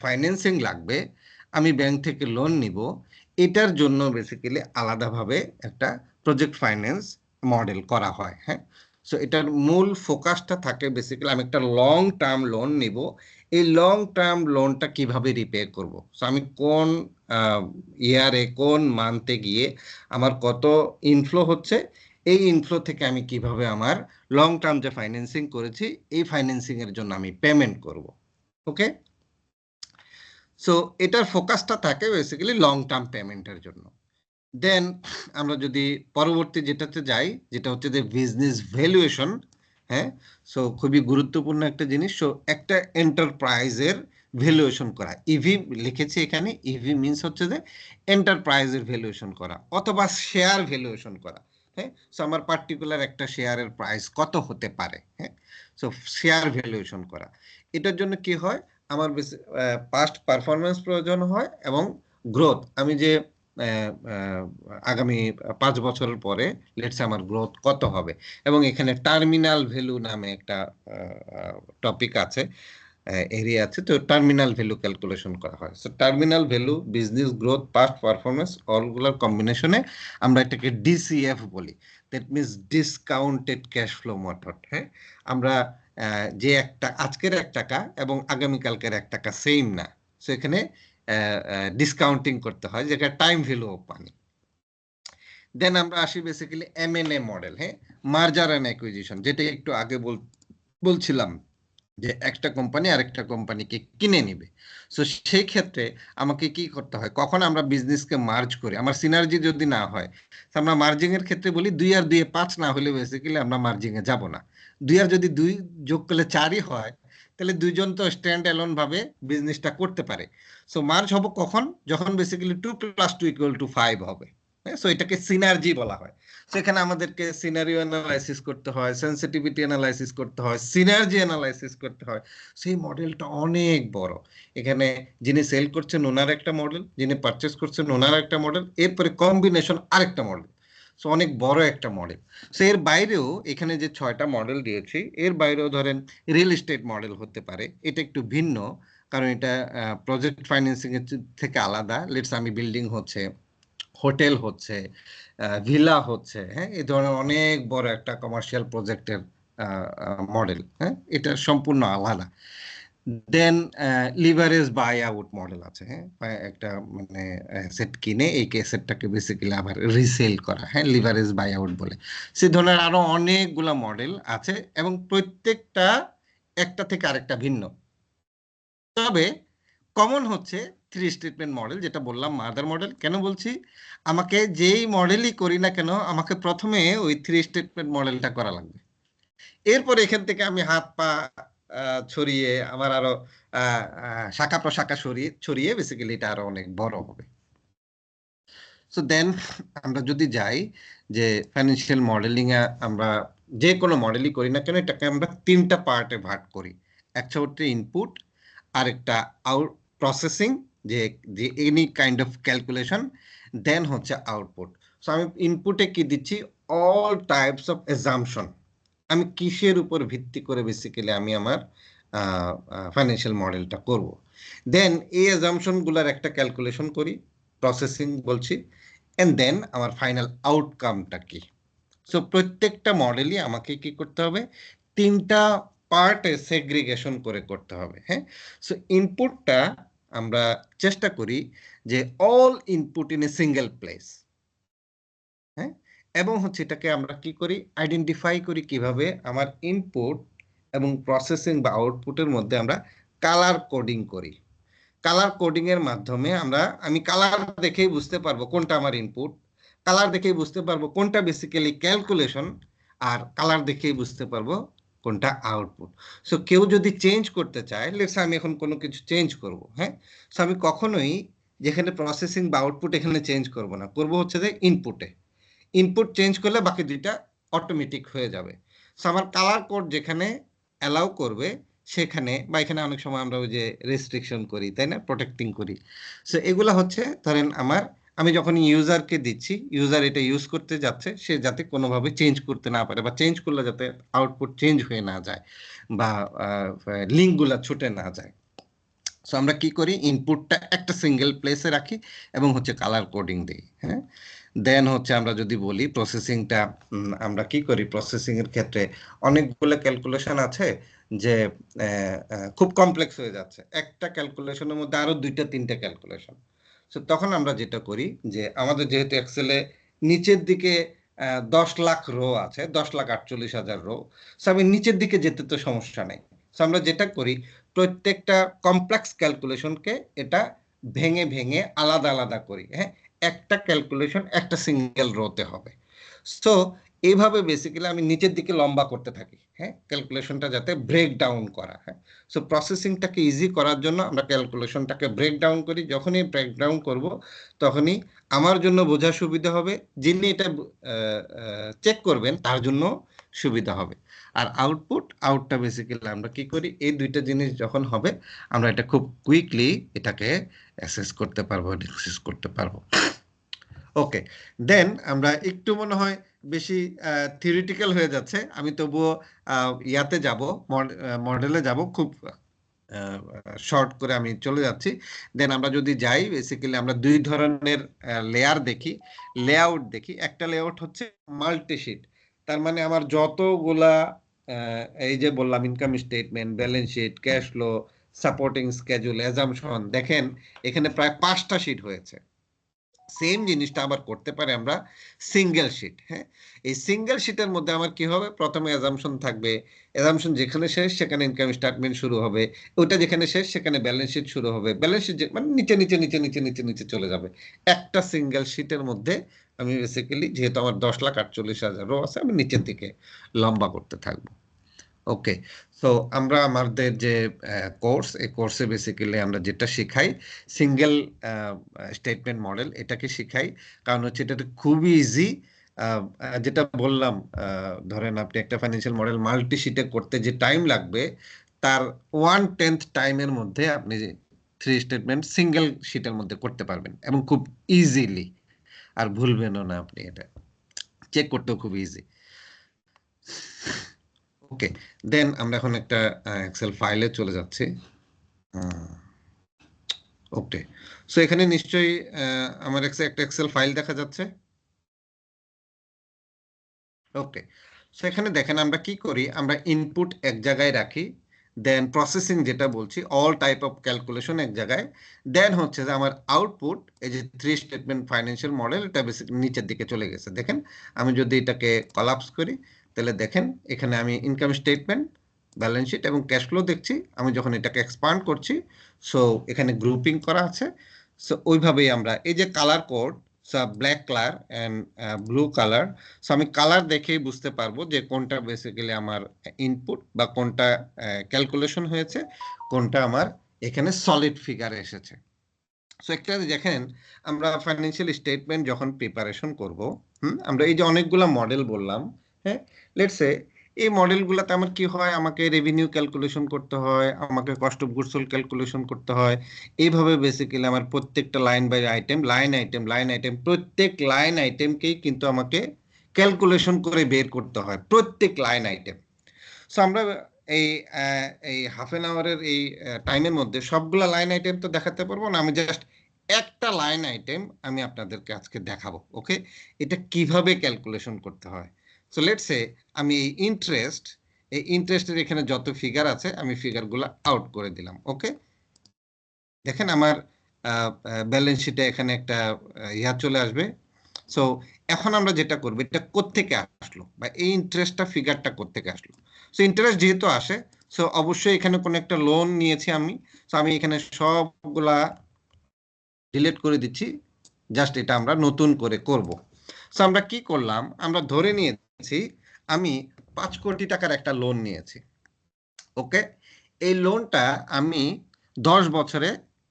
ফাইন্যান্সিং লাগবে, আমি ব্যাংক থেকে লোন নিব, এটার জন্য বেসিক্যালি আলাদাভাবে একটা প্রজেক্ট ফাইন্যান্স মডেল করা হয়। হ্যাঁ, সো এটার মূল ফোকাসটা থাকে বেসিক্যালি আমি একটা লং টার্ম লোন নিব, এই লং টার্ম লোনটা কিভাবে রিপে করব। সো আমি কোন ইয়ারে কোন মান্থে গিয়ে আমার কত ইনফ্লো হচ্ছে, এই ইনফ্লো থেকে আমি কিভাবে আমার লং টার্ম যে ফাইন্যান্সিং করেছি এই ফাইন্যান্সিং এর জন্য আমি পেমেন্ট করব। ওকে, সো এটার ফোকাসটা থাকে বেসিক্যালি লং টার্ম পেমেন্টের জন্য। দেন আমরা যদি পরবর্তী যেটাতে যাই, যেটা হচ্ছে যে বিজনেস ভ্যালুয়েশন। হ্যাঁ, সো খুবই গুরুত্বপূর্ণ একটা জিনিস। সো একটা এন্টারপ্রাইজের ভ্যালুয়েশন করা, ইভি লিখেছি এখানে, ইভি মিনস হচ্ছে যে এন্টারপ্রাইজের ভ্যালুয়েশন করা অথবা শেয়ার ভ্যালুয়েশন করা। হ্যাঁ, সো আমার পার্টিকুলার একটা শেয়ারের প্রাইস কত হতে পারে। হ্যাঁ, সো শেয়ার ভ্যালুয়েশন করা, এটার জন্য কি হয়, আমার পাস্ট পারফরমেন্স প্রয়োজন হয় এবং গ্রোথ, আমি যে আগামী 5 বছরের পরে লেটস আমার গ্রোথ কত হবে। এবং এখানে টার্মিনাল ভ্যালু নামে একটা টপিক আছে, এরিয়া আছে, তো টার্মিনাল ভ্যালু ক্যালকুলেশন করা হয়। So terminal value, business growth, past performance, অলগুলোর কম্বিনেশনে আমরা এটাকে ডিসিএফ বলি, that means discounted cash flow method. হ্যাঁ, আমরা যে একটা আজকের 1 টাকা এবং আগামীকালকের 1 টাকা সেম না, সো এখানে ডিসকাউন্টিং করতে হয়, যেটা টাইম ভ্যালু অফ মানি। দেন আমরা আসি বেসিক্যালি এমএনএ মডেল। হ্যাঁ, মার্জার এন্ড অ্যাকুইজিশন, যেটা একটু আগে বলছিলাম যে একটা কোম্পানি আরেকটা কোম্পানিকে কিনে নিবে। সো সেই ক্ষেত্রে আমাকে কি করতে হয়, কখন আমরা বিজনেসকে মার্জ করি, আমার সিনার্জি যদি না হয়, আমরা মার্জিং এর ক্ষেত্রে বলি 2 আর 2 5 না হলে বেসিক্যালি আমরা মার্জিং এ যাব না। 2 আর যদি 2 যোগ করলে 4ই হয়, তাহলে দুইজন তো স্ট্যান্ড অ্যালোন ভাবে বিজনেসটা করতে পারে। সো মার্জ হবো কখন, যখন বেসিক্যালি 2 + 2 = 5 হবে। সো এটাকে সিনার্জি বলা হয়। সেখানে আমাদেরকে সিনারিও অ্যানালাইসিস করতে হয়, সেন্সিটিভিটি অ্যানালাইসিস করতে হয়, সিনার্জি অ্যানালাইসিস করতে হয়। সেই মডেলটা অনেক বড়। এখানে যিনি সেল করছেন ওনার একটা মডেল, যিনি পারচেস করছেন ওনার একটা মডেল, এরপরে কম্বিনেশন আরেকটা মডেল। সো অনেক বড় একটা মডেল। সো এর বাইরেও এখানে যে 6টা মডেল দিয়েছি, এর বাইরেও ধরেন রিয়েল এস্টেট মডেল হতে পারে, এটা একটু ভিন্ন, কারণ এটা প্রজেক্ট ফাইন্যান্সিং এর থেকে আলাদা। লেটস আমি বিল্ডিং হচ্ছে, হোটেল হচ্ছে, ভিলা হচ্ছে, হ্যাঁ, এই ধরনের অনেক বড় একটা কমার্শিয়াল প্রজেক্টের মডেল। হ্যাঁ, এটা সম্পূর্ণ আলাদা। দেন লিভারেজ বাই আউট মডেল আছে, হ্যাঁ, একটা মানে সেট কিনে এই সেটটাকে বেসিক্যালি আবার রিসেল করা, হ্যাঁ, লিভারেজ বাই আউট বলে। সে ধরনের আরো অনেকগুলো মডেল আছে এবং প্রত্যেকটা একটা থেকে আরেকটা ভিন্ন। তবে কমন হচ্ছে থ্রি স্টেটমেন্ট মডেল, যেটা বললাম মাদার মডেল। কেন বলছি? আমাকে যেই মডেলই করি না কেন আমাকে প্রথমে ওই থ্রি স্টেটমেন্ট মডেলটা করা লাগবে। এরপর এখান থেকে আমি হাত পা ছড়িয়ে আমার আরো শাখা প্রশাখা ছড়িয়ে ছড়িয়ে বেসিক্যালি এটা আরো অনেক বড় হবে। সো দেন আমরা যদি যাই যে ফাইন্যান্সিয়াল মডেলিং এ আমরা যে কোনো মডেলই করি না কেন এটাকে আমরা তিনটা পার্টে ভাগ করি। একটা হচ্ছে ইনপুট, আরেকটা আউট প্রসেসিং, যে যে এনি কাইন্ড অফ ক্যালকুলেশন, দেন হচ্ছে আউটপুট। সো আমি ইনপুটে কি দিচ্ছি? All types of assumption. আমি কিসের উপর ভিত্তি করে বেসিক্যালি আমি আমার ফাইন্যান্সিয়াল মডেলটা করব। দেন এই অ্যাজাম্পশনগুলোর একটা ক্যালকুলেশন করি, প্রসেসিং বলছি, এন্ড দেন আমার ফাইনাল আউটকামটা কি। সো প্রত্যেকটা মডেলই আমাকে কি করতে হবে? তিনটা পার্টে সেগ্রিগেশন করে করতে হবে, হ্যাঁ। সো ইনপুটটা আমরা চেষ্টা করি যে all input in a single place, হ্যাঁ, এবং হচ্ছে এটাকে আমরা কি করি? আইডেন্টিফাই করি কিভাবে আমার ইনপুট এবং প্রসেসিং বা আউটপুটের মধ্যে আমরা কালার কোডিং করি। কালার কোডিং এর মাধ্যমে আমি কালার দেখেই বুঝতে পারবো কোনটা আমার ইনপুট, কালার দেখেই বুঝতে পারবো কোনটা বেসিক্যালি ক্যালকুলেশন, আর কালার দেখেই বুঝতে পারবো কোনটা আউটপুট। সো কেউ যদি চেঞ্জ করতে চায়, লেটস আমি এখন কোনো কিছু চেঞ্জ করব, হ্যাঁ, সো আমি কখনোই যেখানে প্রসেসিং বা আউটপুট এখানে চেঞ্জ করব না, করব হচ্ছে যে ইনপুটে। ইনপুট চেঞ্জ করলে বাকি দুইটা অটোমেটিক হয়ে যাবে। সো আমার কালার কোড যেখানে অ্যালাউ করবে সেখানে, বা এখানে অনেক সময় আমরা ওই যে রেস্ট্রিকশন করি, তাই না, প্রোটেক্টিং করি। সো এগুলো হচ্ছে ধরেন আমি যখন ইউজারকে দিচ্ছি, ইউজার এটা ইউজ করতে যাচ্ছে, সে যাতে কোনোভাবে চেঞ্জ করতে না পারে, বা চেঞ্জ করলে যাতে আউটপুট চেঞ্জ হয়ে না যায়, বা লিঙ্কগুলো ছুটে না যায়। সো আমরা কি করি? ইনপুটটা একটা সিঙ্গেল প্লেসে রাখি এবং হচ্ছে কালার কোডিং দিই, হ্যাঁ। দেন হচ্ছে আমরা যদি বলি প্রসেসিংটা, আমরা কি করি? প্রসেসিং এর ক্ষেত্রে অনেকগুলো ক্যালকুলেশন আছে যে খুব কমপ্লেক্স হয়ে যাচ্ছে, একটা ক্যালকুলেশনের মধ্যে আরো দুইটা তিনটা ক্যালকুলেশন। সো তখন আমরা যেটা করি যে আমাদের যেহেতু এক্সেলে নিচের দিকে 10 লাখ রো আছে, 10,48,000 রো, সো আমি নিচের দিকে যেতে তো সমস্যা নেই। সো আমরা যেটা করি, প্রত্যেকটা কমপ্লেক্স ক্যালকুলেশনকে এটা ভেঙে ভেঙে আলাদা আলাদা করি, হ্যাঁ, একটা ক্যালকুলেশন একটা সিঙ্গেল রোতে হবে। সো এইভাবে বেসিক্যালি আমি নিচের দিকে লম্বা করতে থাকি, হ্যাঁ, ক্যালকুলেশনটা যাতে ব্রেক ডাউন করা, হ্যাঁ। সো প্রসেসিংটাকে ইজি করার জন্য আমরা ক্যালকুলেশনটাকে ব্রেক ডাউন করি। যখনই ব্রেক ডাউন করব তখনই আমার জন্য বোঝা সুবিধা হবে, যিনি এটা চেক করবেন তার জন্য সুবিধা হবে। আর আউটটা বেসিক্যালি আমরা কি করি? এই দুইটা জিনিস যখন হবে আমরা এটা খুব কুইকলি এটাকে অ্যাসেস করতে পারবো, ডিসকাস করতে পারবো। ওকে, দেন আমরা একটু মনে হয় বেশি থিওরিটিক্যাল হয়ে যাচ্ছে, আমি তবুও ইয়াতে যাব, মডেলে যাব, খুব শর্ট করে আমি চলে যাচ্ছি। দেন আমরা যদি যাই, বেসিক্যালি আমরা দুই ধরনের লেয়ার দেখি, লেআউট দেখি। একটা লেআউট হচ্ছে মাল্টিশিট, তার মানে আমার যতগুলা এই যে বললাম income statement, balance sheet, cash flow, supporting schedule, assumption, দেখেন এখানে প্রায় 5টা শিট হয়েছে। সেম জিনিসটা আবার করতে পারে আমরা সিঙ্গেল শিট, হ্যাঁ। এই সিঙ্গেল শিটের মধ্যে আমার কি হবে? প্রথমে অ্যাজাম্পশন থাকবে, অ্যাজাম্পশন যেখানে শেষ সেখানে ইনকাম স্টেটমেন্ট শুরু হবে, ওটা যেখানে শেষ সেখানে ব্যালেন্স শিট শুরু হবে, ব্যালেন্স শিট মানে নিচে নিচে নিচে নিচে নিচে নিচে চলে যাবে। একটা সিঙ্গেল শিটের মধ্যে আমি বেসিক্যালি, যেহেতু আমার 10,48,000 রো আছে, আমি নিচের দিকে লম্বা করতে থাকবো। ওকে, সো আমরা আমাদের যে কোর্স, এই কোর্সে বেসিক্যালি আমরা যেটা শিখাই সিঙ্গেল স্টেটমেন্ট মডেল, এটাকে শিখাই। কারণ হচ্ছে এটা খুবই ইজি। যেটা বললাম, ধরেন আপনি একটা ফাইন্যান্সিয়াল মডেল মাল্টি শিটে করতে যে টাইম লাগবে, তার 1/10 টাইমের মধ্যে আপনি থ্রি স্টেটমেন্ট সিঙ্গেল শিটের মধ্যে করতে পারবেন এবং খুব ইজিলি, আর ভুলবেনও না আপনি, এটা চেক করতেও খুব ইজি। ওকে, দেন আমরা এখন একটা এক্সেল ফাইলে চলে যাচ্ছি। ওকে, সো এখানে নিশ্চয়ই আমার একটা এক্সেল ফাইল দেখা যাচ্ছে। ওকে, সো এখানে দেখেন আমরা কি করি, আমরা ইনপুট এক জায়গায় রাখি, দেন প্রসেসিং যেটা বলছি অল টাইপ অফ ক্যালকুলেশন এক জায়গায়, দেন হচ্ছে যে আমার আউটপুট এই যে 3 স্টেটমেন্ট ফাইন্যান্সিয়াল মডেল, এটা বেসিক্যালি নিচের দিকে চলে গেছে। দেখেন আমি যদি এটাকে কলাপস করি তাহলে দেখেন এখানে আমি ইনকাম স্টেটমেন্ট, ব্যালেন্স শিট এবং ক্যাশ ফ্লো দেখছি। আমি যখন এটাকে এক্সপান্ড করছি, সো এখানে গ্রুপিং করা আছে। সো ওইভাবেই আমরা এই যে colour code, black colour and blue colour, so আমি কালার দেখেই বুঝতে পারবো যে কোনটা বেসিক্যালি আমার ইনপুট বা কোনটা ক্যালকুলেশন হয়েছে, কোনটা আমার এখানে সলিড ফিগার এসেছে। সো একটা দেখেন আমরা ফাইন্যান্সিয়াল স্টেটমেন্ট যখন প্রিপারেশন করব, আমরা এই যে অনেকগুলা মডেল বললাম, হ্যাঁ, লেটস সে এই মডেলগুলোতে আমার কি হয়, আমাকে রেভিনিউ ক্যালকুলেশন করতে হয়, আমাকে cost of goods sold calculation করতে হয়। এইভাবে বেসিক্যালি আমার প্রত্যেকটা line by item, line item প্রত্যেক লাইন আইটেমকেই কিন্তু আমাকে ক্যালকুলেশন করে বের করতে হয়, প্রত্যেক লাইন আইটেম। সো আমরা এই এই হাফ এন আওয়ারের এই টাইমের মধ্যে সবগুলা লাইন আইটেম তো দেখাতে পারবো না, আমি জাস্ট একটা লাইন আইটেম আমি আপনাদেরকে আজকে দেখাবো। ওকে, এটা কিভাবে ক্যালকুলেশন করতে হয়। সো লেটস সে আমি এই ইন্টারেস্টের এখানে যত ফিগার আছে আমি ফিগারগুলো আউট করে দিলাম। ওকে, দেখেন আমার ব্যালেন্স শিটে এখানে একটা ইয়া চলে আসবে। সো এখন আমরা যেটা করবো, এটা কোত্থেকে আসলো বা এই ইন্টারেস্টটা ফিগারটা কোত্থেকে আসলো। সো ইন্টারেস্ট যেহেতু আসে, সো অবশ্যই এখানে কোনো একটা লোন নিয়েছি আমি। সো আমি এখানে সবগুলা ডিলিট করে দিচ্ছি, জাস্ট এটা আমরা নতুন করে করব। সো আমরা কি করলাম, আমরা ধরে নিয়েছি আমি 5 কোটি টাকার একটা লোন নিয়েছি। ওকে, এই লোনটা আমি 10 বছরে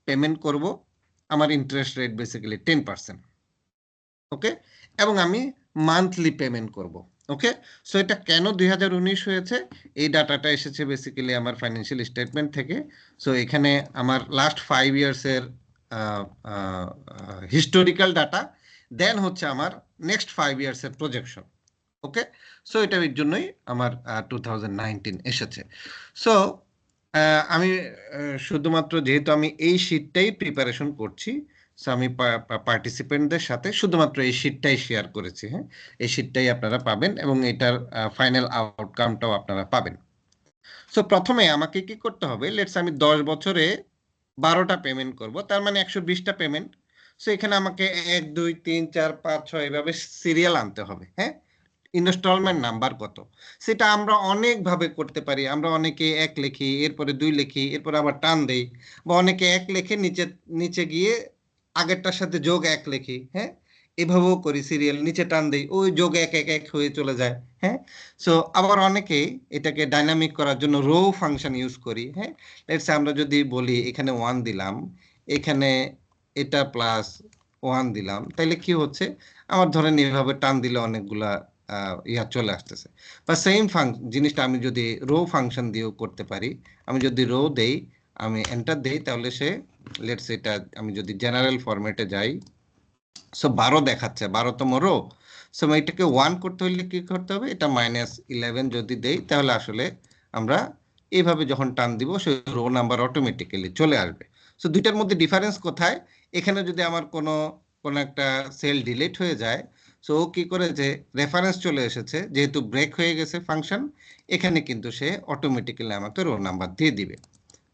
পেমেন্ট করব, আমার ইন্টারেস্ট রেট বেসিক্যালি 10%। ওকে, এবং আমি মান্থলি পেমেন্ট করব। ওকে, সো এটা কেন 2019 হয়েছে, এই ডাটাটা এসেছে বেসিক্যালি আমার ফাইন্যান্সিয়াল স্টেটমেন্ট থেকে। সো এখানে আমার লাস্ট 5 ইয়ার্সের হিস্টোরিক্যাল ডাটা, দেন হচ্ছে আমার নেক্সট 5 ইয়ার্সের প্রজেকশন। ওকে, সো এটার জন্যই আমার 2019 এসেছে। সো আমি শুধুমাত্র যেহেতু আমি এই শীটটাই প্রিপারেশন করছি, সো আমি পার্টিসিপেন্টদের সাথে শুধুমাত্র এই শীটটাই শেয়ার করেছি। হ্যাঁ, এই শীটটাই আপনারা পাবেন এবং এটার ফাইনাল আউটকামটাও আপনারা পাবেন। সো প্রথমে আমাকে কি করতে হবে, লেটস আমি 10 বছরে 12টা পেমেন্ট করব, তার মানে 120টা পেমেন্ট। সো এখানে আমাকে 1 2 3 4 5 6 এভাবে সিরিয়াল আনতে হবে। হ্যাঁ, ইনস্টলমেন্ট নাম্বার কত, সেটা আমরা অনেকভাবে করতে পারি। আমরা অনেকে 1 লিখি, এরপরে 2 লিখি, এরপরে আবার টান দেই, বা অনেকে 1 লিখে নিচে নিচে গিয়ে আগেরটার সাথে যোগ 1 লিখি। হ্যাঁ, এভাবেও করি, সিরিয়াল নিচে টান দেই, ওই যোগ 1 1 1 হয়ে চলে যায়। হ্যাঁ, সো আবার অনেকে এটাকে ডাইনামিক করার জন্য রো ফাংশন ইউজ করি। হ্যাঁ, লেটস আমরা যদি বলি এখানে 1 দিলাম, এখানে এটা প্লাস 1 দিলাম, তাইলে কি হচ্ছে, আমার ধরেন এইভাবে টান দিলে অনেকগুলা ইয়া চলে আসতেছে। বা সেম জিনিসটা আমি যদি রো ফাংশন দিয়েও করতে পারি, আমি যদি রো দেই, আমি এন্টার দেই, তাহলে সে লেটস এটা আমি যদি জেনারেল ফরম্যাটে যাই, সো 12 দেখাচ্ছে, 12তম রো। সো এটাকে 1 করতে হলে কি করতে হবে, এটা -11 যদি দেই, তাহলে আসলে আমরা এইভাবে যখন টান দিব সে রো নাম্বার অটোমেটিক্যালি চলে আসবে। সো দুইটার মধ্যে ডিফারেন্স কোথায়, এখানে যদি আমার কোনো একটা সেল ডিলিট হয়ে যায়, সো ও কি করেছে, রেফারেন্স চলে এসেছে, যেহেতু ব্রেক হয়ে গেছে ফাংশন, এখানে কিন্তু সে অটোমেটিক্যালি আমাকে রো নাম্বার দিয়ে দিবে।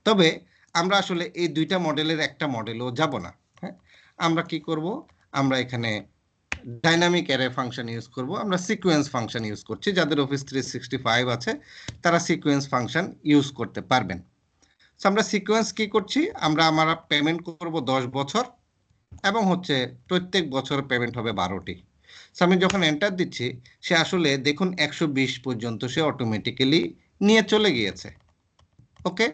তবে আমরা আসলে এই দুইটা মডেলের একটা মডেলও যাব না। হ্যাঁ, আমরা কি করব, আমরা এখানে ডাইনামিক অ্যারে ফাংশন ইউজ করব, আমরা সিকোয়েন্স ফাংশন ইউজ করছি। যাদের অফিস 365 আছে তারা সিকোয়েন্স ফাংশন ইউজ করতে পারবেন। সো আমরা সিকোয়েন্স কি করছি, আমরা পেমেন্ট করব 10 বছর এবং হচ্ছে প্রত্যেক বছর পেমেন্ট হবে 12টি। সো আমি যখন এন্টার দিচ্ছি, সে আসলে দেখুন 120 পর্যন্ত সে অটোমেটিক্যালি নিয়ে চলে গিয়েছে। ওকে,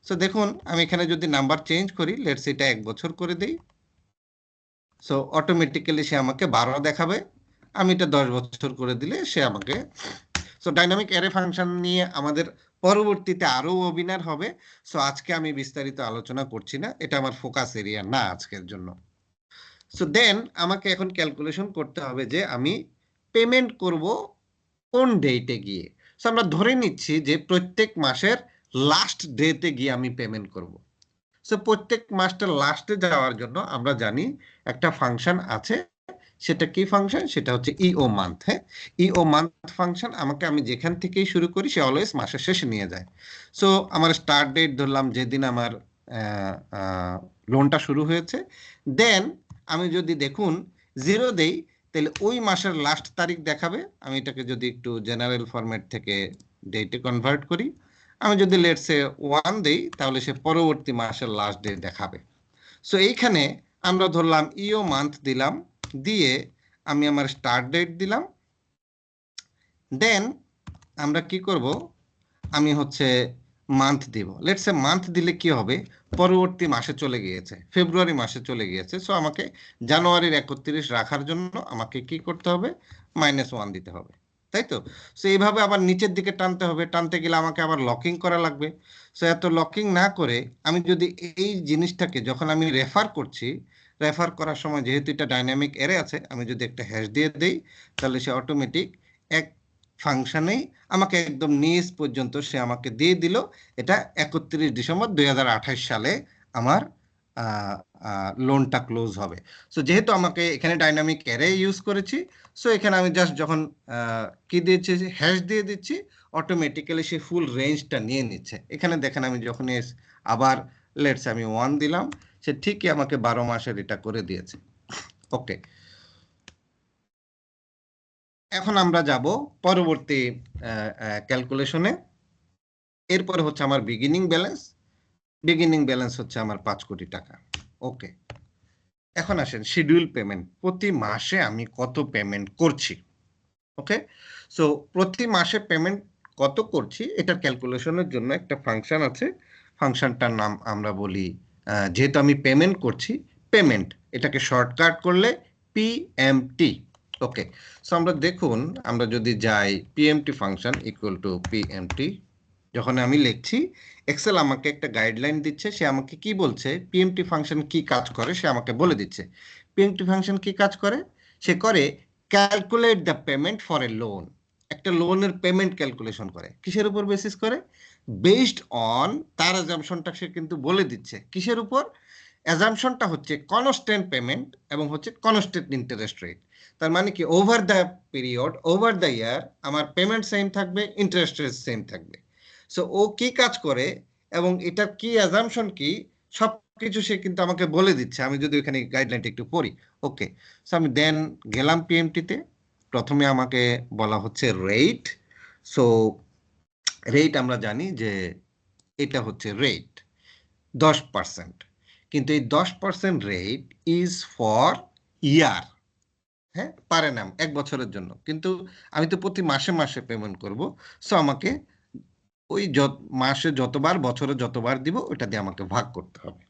সো দেখুন আমি এখানে যদি নাম্বার চেঞ্জ করি, লেটস এটা 1 বছর করে দেই, সো অটোমেটিক্যালি সে আমাকে 12 দেখাবে। আমি এটা 10 বছর করে দিলে সে আমাকে, সো ডাইনামিক অ্যারে ফাংশন নিয়ে আমাদের পরবর্তীতে আরো ওয়েবিনার হবে। সো আজকে আমি বিস্তারিত আলোচনা করছি না, এটা আমার ফোকাস এরিয়া না আজকের জন্য। সো দেন আমাকে এখন ক্যালকুলেশন করতে হবে যে আমি পেমেন্ট করব কোন ডেটে গিয়ে। সো আমরা ধরে নিচ্ছি যে প্রত্যেক মাসের লাস্ট ডেতে গিয়ে আমি পেমেন্ট করব। সো প্রত্যেক মাসটার লাস্টে যাওয়ার জন্য আমরা জানি একটা ফাংশন আছে, সেটা কি ফাংশন? সেটা হচ্ছে ইও মান্থ। হ্যাঁ, ইও মান্থ ফাংশন আমাকে, আমি যেখান থেকেই শুরু করি সে অলওয়েজ মাসের শেষে নিয়ে যায়। সো আমার স্টার্ট ডেট ধরলাম যেদিন আমার লোনটা শুরু হয়েছে, দেন আমি যদি দেখুন 0 দেই তাহলে ওই মাসের লাস্ট তারিখ দেখাবে। আমি এটাকে যদি একটু জেনারেল ফরম্যাট থেকে ডেটে কনভার্ট করি, আমি যদি লেটসে 1 দেই তাহলে সে পরবর্তী মাসের লাস্ট ডেট দেখাবে। সো এইখানে আমরা ধরলাম ইও মান্থ দিলাম, দিয়ে আমি আমার স্টার্ট ডেট দিলাম। দেন আমরা কি করব, আমি হচ্ছে মান্থ দিব। লেটস সে মান্থ দিলে কি হবে, পরবর্তী মাসে চলে গিয়েছে, ফেব্রুয়ারি মাসে চলে গিয়েছে। সো আমাকে জানুয়ারির 31 রাখার জন্য আমাকে কি করতে হবে, -1 দিতে হবে, তাই তো? সো এইভাবে আবার নিচের দিকে টানতে হবে, টানতে গেলে আমাকে আবার লকিং করা লাগবে। সো এত লকিং না করে আমি যদি এই জিনিসটাকে যখন আমি রেফার করছি, রেফার করার সময় যেহেতু এটা ডাইনামিক অ্যারে আছে, আমি যদি একটা হ্যাশ দিয়ে দেই তাহলে সে অটোমেটিক এক ফাংশনেই আমাকে একদম নিচ পর্যন্ত সে আমাকে দিয়ে দিল। এটা 31 ডিসেম্বর 2028 সালে আমার লোনটা ক্লোজ হবে। সো যেহেতু আমাকে এখানে ডাইনামিক অ্যারে ইউজ করেছি, সো এখানে আমি জাস্ট যখন কি দিয়েছি, হ্যাশ দিয়ে দিচ্ছি, অটোমেটিক্যালি সে ফুল রেঞ্জটা নিয়ে নিচ্ছে। এখানে দেখেন আমি যখন আবার লেটস আমি 1 দিলাম, সে ঠিকই আমাকে 12 মাসের এটা করে দিয়েছে। ওকে, এখন আমরা যাব পরবর্তী ক্যালকুলেশনে। এরপরে হচ্ছে আমার বিগিনিং ব্যালেন্স। বিগিনিং ব্যালেন্স হচ্ছে আমার 5 কোটি টাকা। ওকে, এখন আসেন শিডিউল পেমেন্ট, প্রতি মাসে আমি কত পেমেন্ট করছি। ওকে, সো প্রতি মাসে পেমেন্ট কত করছি এটার ক্যালকুলেশনের জন্য একটা ফাংশন আছে। ফাংশনটার নাম আমরা বলি, যেহেতু আমি পেমেন্ট করছি, পেমেন্ট, এটাকে শর্টকাট করলে পিএমটি। ওকে, সো আমরা দেখুন, আমরা যদি যাই PMT function equal to PMT, যখন আমি লিখছি, এক্সেল আমাকে একটা গাইডলাইন দিচ্ছে। সে আমাকে কি বলছে, পিএমটি ফাংশন কি কাজ করে সে আমাকে বলে দিচ্ছে। পিএমটি ফাংশন কি কাজ করে, সে করে calculate the payment for a loan. একটা লোনের পেমেন্ট ক্যালকুলেশন করে, কিসের উপর বেসিস করে, বেসড অন তার অ্যাজাম্পশনটা সে কিন্তু বলে দিচ্ছে। কিসের উপর অ্যাজাম্পশনটা হচ্ছে কনস্ট্যান্ট পেমেন্ট এবং হচ্ছে কনস্ট্যান্ট ইন্টারেস্ট রেট। তার মানে কি, over the period, over the year আমার পেমেন্ট সেম থাকবে, ইন্টারেস্ট রেট সেম থাকবে। সো ও কি কাজ করে এবং এটার কি অ্যাজাম্পশন কি, সবকিছু সে কিন্তু আমাকে বলে দিচ্ছে। আমি যদি ওখানে গাইডলাইনটা একটু পড়ি। ওকে, সো আমি দেন গেলাম পিএমটিতে। প্রথমে আমাকে বলা হচ্ছে রেট। সো রেট আমরা জানি যে এটা হচ্ছে রেট 10%, কিন্তু এই 10% রেট ইজ ফর ইয়ার। হ্যাঁ, পারে না 1 বছরের জন্য, কিন্তু আমি তো প্রতি মাসে মাসে পেমেন্ট করব। সো আমাকে ওই মাসে যতবার, বছরে যতবার দিব ওটা দিয়ে আমাকে ভাগ করতে হবে।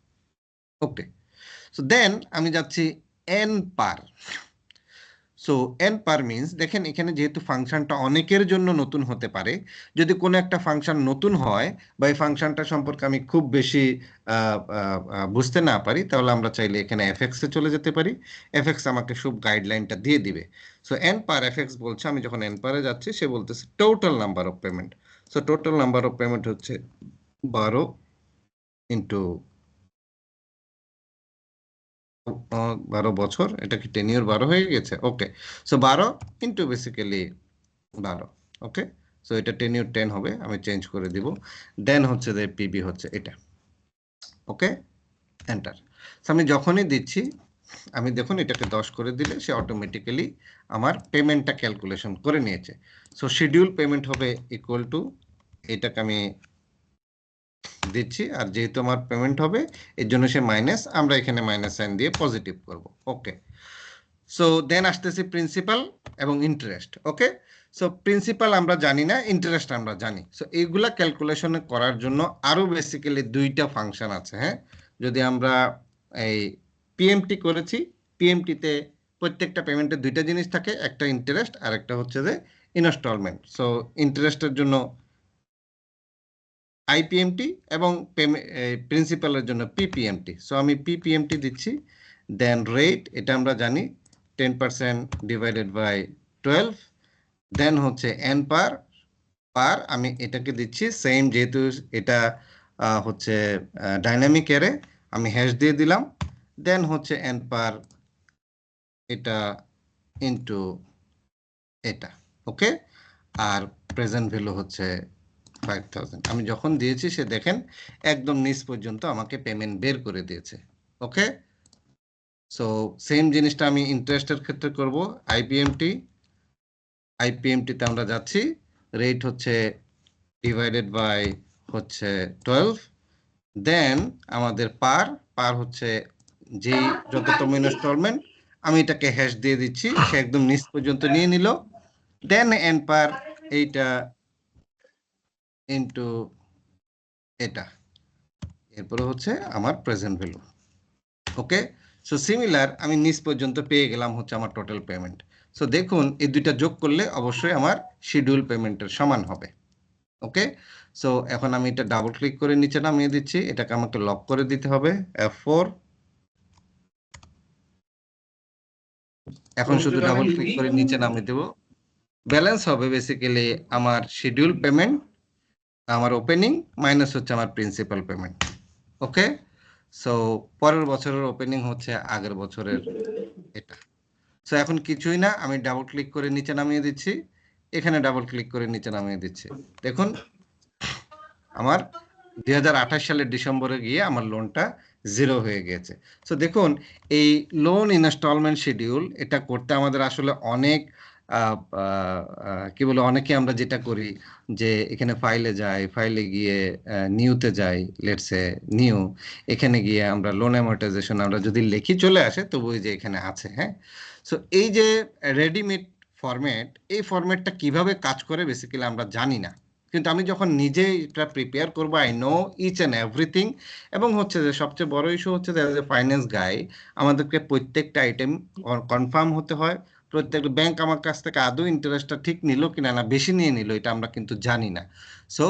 ওকে, সো দেন আমি যাচ্ছি এন পার। সো এন পার মিনস, দেখেন এখানে যেহেতু ফাংশনটা অনেকের জন্য নতুন হতে পারে, যদি কোনো একটা ফাংশন নতুন হয় বা এই ফাংশনটা সম্পর্কে আমি খুব বেশি বুঝতে না পারি, তাহলে আমরা চাইলে এখানে এফএক্সে চলে যেতে পারি। এফএক্স আমাকে সব গাইডলাইনটা দিয়ে দিবে। সো এন পার এফএক্স বলছে, আমি যখন এন পারে যাচ্ছি সে বলতেছে total number of payment. So total number of payment হচ্ছে 12 ইন্টু 12 বছর, এটা কি টেনিওর 12 হয়ে গেছে? ওকে, সো 12 ইন্টু বেসিক্যালি 12। ওকে, সো এটা টেনিওর 10 হবে, আমি চেঞ্জ করে দিব। দেন হচ্ছে যে পিবি হচ্ছে এটা। ওকে, এন্টার। আমি যখনই দিচ্ছি, আমি দেখুন এটাকে 10 করে দিলে সে অটোমেটিক্যালি আমার পেমেন্টটা ক্যালকুলেশন করে নিয়েছে। সো শিডিউল পেমেন্ট হবে ইকুয়াল টু, এটাকে আমি দিচ্ছি, আর যেহেতু আমার পেমেন্ট হবে এর জন্য সে মাইনাস, আমরা এখানে মাইনাস সাইন দিয়ে পজিটিভ করব। ওকে, সো দেন আসতেছি প্রিন্সিপাল এবং ইন্টারেস্ট। ওকে, সো প্রিন্সিপাল আমরা জানি না, ইন্টারেস্ট আমরা জানি। সো এইগুলা ক্যালকুলেশন করার জন্য আরো বেসিক্যালি দুইটা ফাংশন আছে। হ্যাঁ, যদি আমরা এই পিএমটি করেছি, পিএমটিতে প্রত্যেকটা পেমেন্টে দুইটা জিনিস থাকে, একটা ইন্টারেস্ট আর একটা হচ্ছে যে ইনস্টলমেন্ট। সো ইন্টারেস্টের জন্য আইপিএমটি এবং প্রিন্সিপালের জন্য পিপিএমটি। সো আমি পিপিএমটি দিচ্ছি। দেন রেট, এটা আমরা জানি 10% ডিভাইডেড বাই 12। দেন হচ্ছে এন পার, পার আমি এটাকে দিচ্ছি সেম, যেহেতু এটা হচ্ছে ডাইনামিক অ্যারে, আমি হ্যাশ দিয়ে দিলাম। দেন হচ্ছে এন পার, এটা ইন্টু এটা, ওকে। আর প্রেজেন্ট ভ্যালু হচ্ছে 5000। আমি যখন দিয়েছি সে দেখেন একদম নিচ পর্যন্ত আমাকে পেমেন্ট বের করে দিয়েছে, ওকে। সো সেম জিনিসটা আমি ইন্টারেস্টের ক্ষেত্রে করব। আইপিএমটিতে আমরা যাচ্ছি, রেট হচ্ছে ডিভাইডেড বাই হচ্ছে 12, দেন আমাদের পার হচ্ছে যেই যততম ইনস্টলমেন্ট, আমি এটাকে হ্যাশ দিয়ে দিচ্ছি, সে একদম নিচ পর্যন্ত নিয়ে নিল, দেন এন্ড পার এইটা ইন্টু এটা, এরপরে হচ্ছে আমার প্রেজেন্ট ভ্যালু, ওকে। সো সিমিলার আমি নিচ পর্যন্ত পেয়ে গেলাম হচ্ছে আমার টোটাল পেমেন্ট। সো দেখুন এই দুইটা যোগ করলে অবশ্যই আমার শিডিউল পেমেন্টের সমান হবে, ওকে। সো এখন আমি এটা ডাবল ক্লিক করে নিচে নামিয়ে দিচ্ছি, এটাকে আমাকে লক করে দিতে হবে F4। এখন শুধু ডাবল ক্লিক করে নিচে নামিয়ে দেব, ব্যালেন্স হবে বেসিক্যালি আমার শিডিউল পেমেন্ট, আমার ওপেনিং মাইনাস হচ্ছে আমার প্রিন্সিপাল পেমেন্ট, ওকে। সো পরের বছরের ওপেনিং হচ্ছে আগের বছরের এটা। সো এখন কিছুই না, আমি ডাবল ক্লিক করে নিচে নামিয়ে দিচ্ছি, এখানে ডাবল ক্লিক করে নিচে নামিয়ে দিচ্ছি, দেখুন আমার 2028 সালের ডিসেম্বরে গিয়ে আমার লোনটা জিরো হয়ে গিয়েছে। সো দেখুন এই লোন ইনস্টলমেন্ট শিডিউল এটা করতে আমাদের আসলে অনেক কি বলে, অনেকে আমরা যেটা করি যে এখানে ফাইলে যাই, ফাইলে গিয়ে নিউতে যাই, লেটসে নিউ, এখানে গিয়ে আমরা লোন অ্যামortization আমরা যদি লিখি চলে আসে, তবু ওই যে এখানে আছে, হ্যাঁ। সো এই যে রেডিমেড ফরম্যাট, এই ফরম্যাটটা কিভাবে কাজ করে বেসিক্যালি আমরা জানি না, কিন্তু আমি যখন নিজে এটা প্রিপেয়ার করবো, I know each and everything. এবং হচ্ছে যে সবচেয়ে বড় ইস্যু হচ্ছে যে ফাইন্যান্স গাই আমাদেরকে প্রত্যেকটা আইটেম কনফার্ম হতে হয়। প্রত্যেকটা ব্যাংক আমার কাছ থেকে আদৌ ইন্টারেস্টটা ঠিক নিল কিনা, না বেশি নিয়ে নিল, এটা আমরা কিন্তু জানি না। সো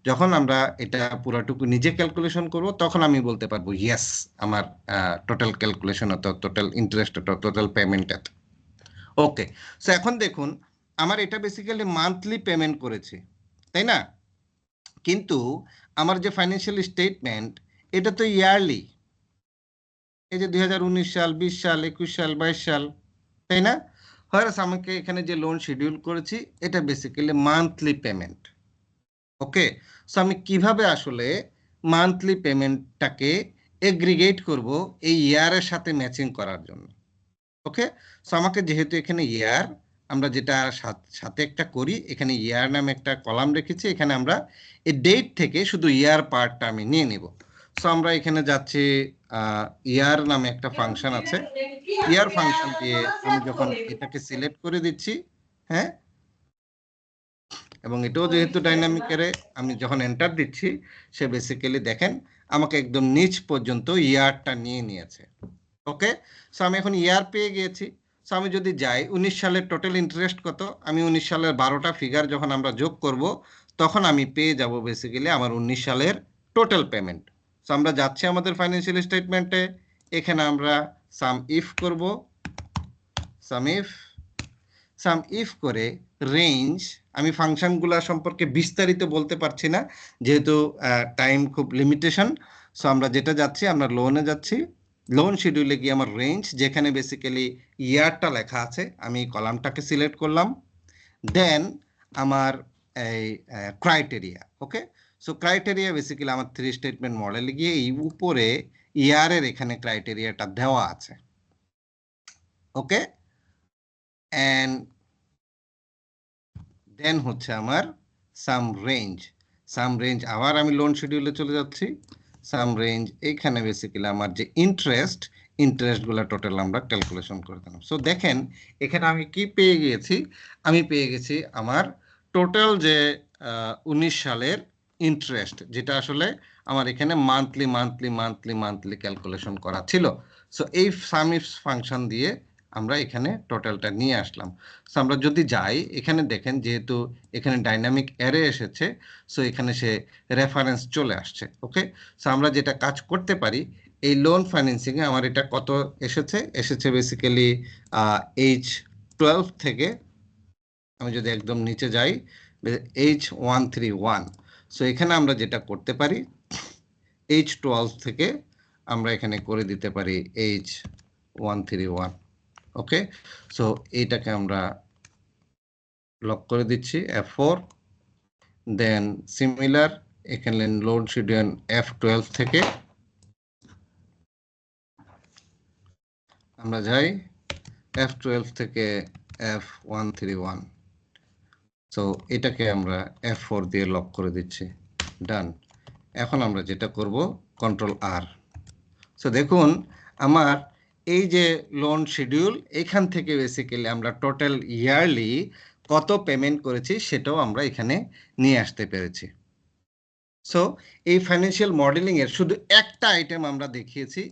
যখন আমরা এটা পুরোটুকু নিজে ক্যালকুলেশন করব, তখন আমি বলতে পারবো ইয়েস আমার টোটাল ক্যালকুলেশন অত, টোটাল ইন্টারেস্ট অত, টোটাল পেমেন্ট এত, ওকে। সো এখন দেখুন আমার এটা বেসিক্যালি মান্থলি পেমেন্ট করেছি, তাই না? কিন্তু আমার যে ফাইন্যান্সিয়াল স্টেটমেন্ট এটা তো ইয়ারলি, এই যে 2019 সাল, 20 সাল, 21 সাল, 22 সাল, তাই না? হয়তো আমাকে এখানে যে লোন শিডিউল করেছি এটা বেসিক্যালি মান্থলি পেমেন্ট, ওকে। সো আমি কিভাবে আসলে মান্থলি পেমেন্টটাকে এগ্রিগেট করব এই ইয়ারের সাথে ম্যাচিং করার জন্য, ওকে। সো আমাকে যেহেতু এখানে ইয়ার, আমরা যেটা সাথে একটা করি, এখানে ইয়ার নামে একটা কলাম রেখেছি, এখানে আমরা এই ডেট থেকে শুধু ইয়ার পার্টটা আমি নিয়ে নিব। সো আমরা এখানে যাচ্ছি, ইয়ার নামে একটা ফাংশন আছে, ইয়ার ফাংশন দিয়ে আমি যখন এটাকে সিলেক্ট করে দিচ্ছি, হ্যাঁ, এবং এটাও যেহেতু ডাইনামিক অ্যারে, আমি যখন এন্টার দিচ্ছি সে বেসিক্যালি দেখেন আমাকে একদম নিচ পর্যন্ত ইয়ারটা নিয়ে নিয়েছে, ওকে। সো আমি এখন ইয়ার পেয়ে গিয়েছি। সো আমি যদি যাই 19 সালের টোটাল ইন্টারেস্ট কত, আমি 19 সালের 12টা ফিগার যখন আমরা যোগ করব, তখন আমি পেয়ে যাব বেসিক্যালি আমার 19 সালের টোটাল পেমেন্ট। সো আমরা যাচ্ছি আমাদের ফাইন্যান্সিয়াল স্টেটমেন্টে, এখানে আমরা সাম ইফ করব, সাম ইফ করে রেঞ্জ, আমি ফাংশনগুলো সম্পর্কে বিস্তারিত বলতে পারছি না যেহেতু টাইম খুব লিমিটেশন। সো আমরা যেটা যাচ্ছি, আমরা লোনে যাচ্ছি, লোন শিডিউলে গিয়ে আমার রেঞ্জ যেখানে বেসিক্যালি ইয়ারটা লেখা আছে, আমি এই কলামটাকে সিলেক্ট করলাম, দেন আমার এই ক্রাইটেরিয়া, ওকে। সো ক্রাইটেরিয়া বেসিক্যালি আমার 3 স্টেটমেন্ট মডেলে গিয়ে এই উপরে ইয়ারের এখানে ক্রাইটেরিয়াটা দেওয়া আছে, ওকে। অ্যান্ড দেন হচ্ছে আমার সাম রেঞ্জ আবার আমি লোন শিডিউলে চলে যাচ্ছি, সাম রেঞ্জ এইখানে বেসিক্যালি আমার যে ইন্টারেস্টগুলো টোটাল আমরা ক্যালকুলেশন করে দিলাম। সো দেখেন এখানে আমি কি পেয়ে গিয়েছি, আমি পেয়ে গেছি আমার টোটাল যে 19 সালের ইন্টারেস্ট, যেটা আসলে আমার এখানে মান্থলি ক্যালকুলেশন করা ছিল। সো এই সাম ইফ ফাংশন দিয়ে আমরা এখানে টোটালটা নিয়ে আসলাম। সো আমরা যদি যাই, এখানে দেখেন যেহেতু এখানে ডাইনামিক অ্যারে এসেছে, সো এখানে সে রেফারেন্স চলে আসছে, ওকে। সো আমরা যেটা কাজ করতে পারি, এই লোন ফাইন্যান্সিংয়ে আমার এটা কত এসেছে বেসিক্যালি H12 থেকে, আমি যদি একদম নিচে যাই H131। সো এখানে আমরা যেটা করতে পারি, H12 থেকে আমরা এখানে করে দিতে পারি H131, ওকে, সো এইটাকে আমরা লক করে দিচ্ছি F4, দেন সিমিলার এখানে লোড শিডিউল F12 থেকে আমরা যাই F12 থেকে F131, সো এটাকে আমরা F4 দিয়ে লক করে দিচ্ছি, ডান। এখন আমরা যেটা করব কন্ট্রোল আর। সো দেখুন আমার এই যে লোন শিডিউল, এখান থেকে বেসিক্যালি আমরা টোটাল ইয়ারলি কত পেমেন্ট করেছি সেটাও আমরা এখানে নিয়ে আসতে পেরেছি। সো এই ফাইন্যান্সিয়াল মডেলিং এর শুধু একটা আইটেম আমরা দেখিয়েছি,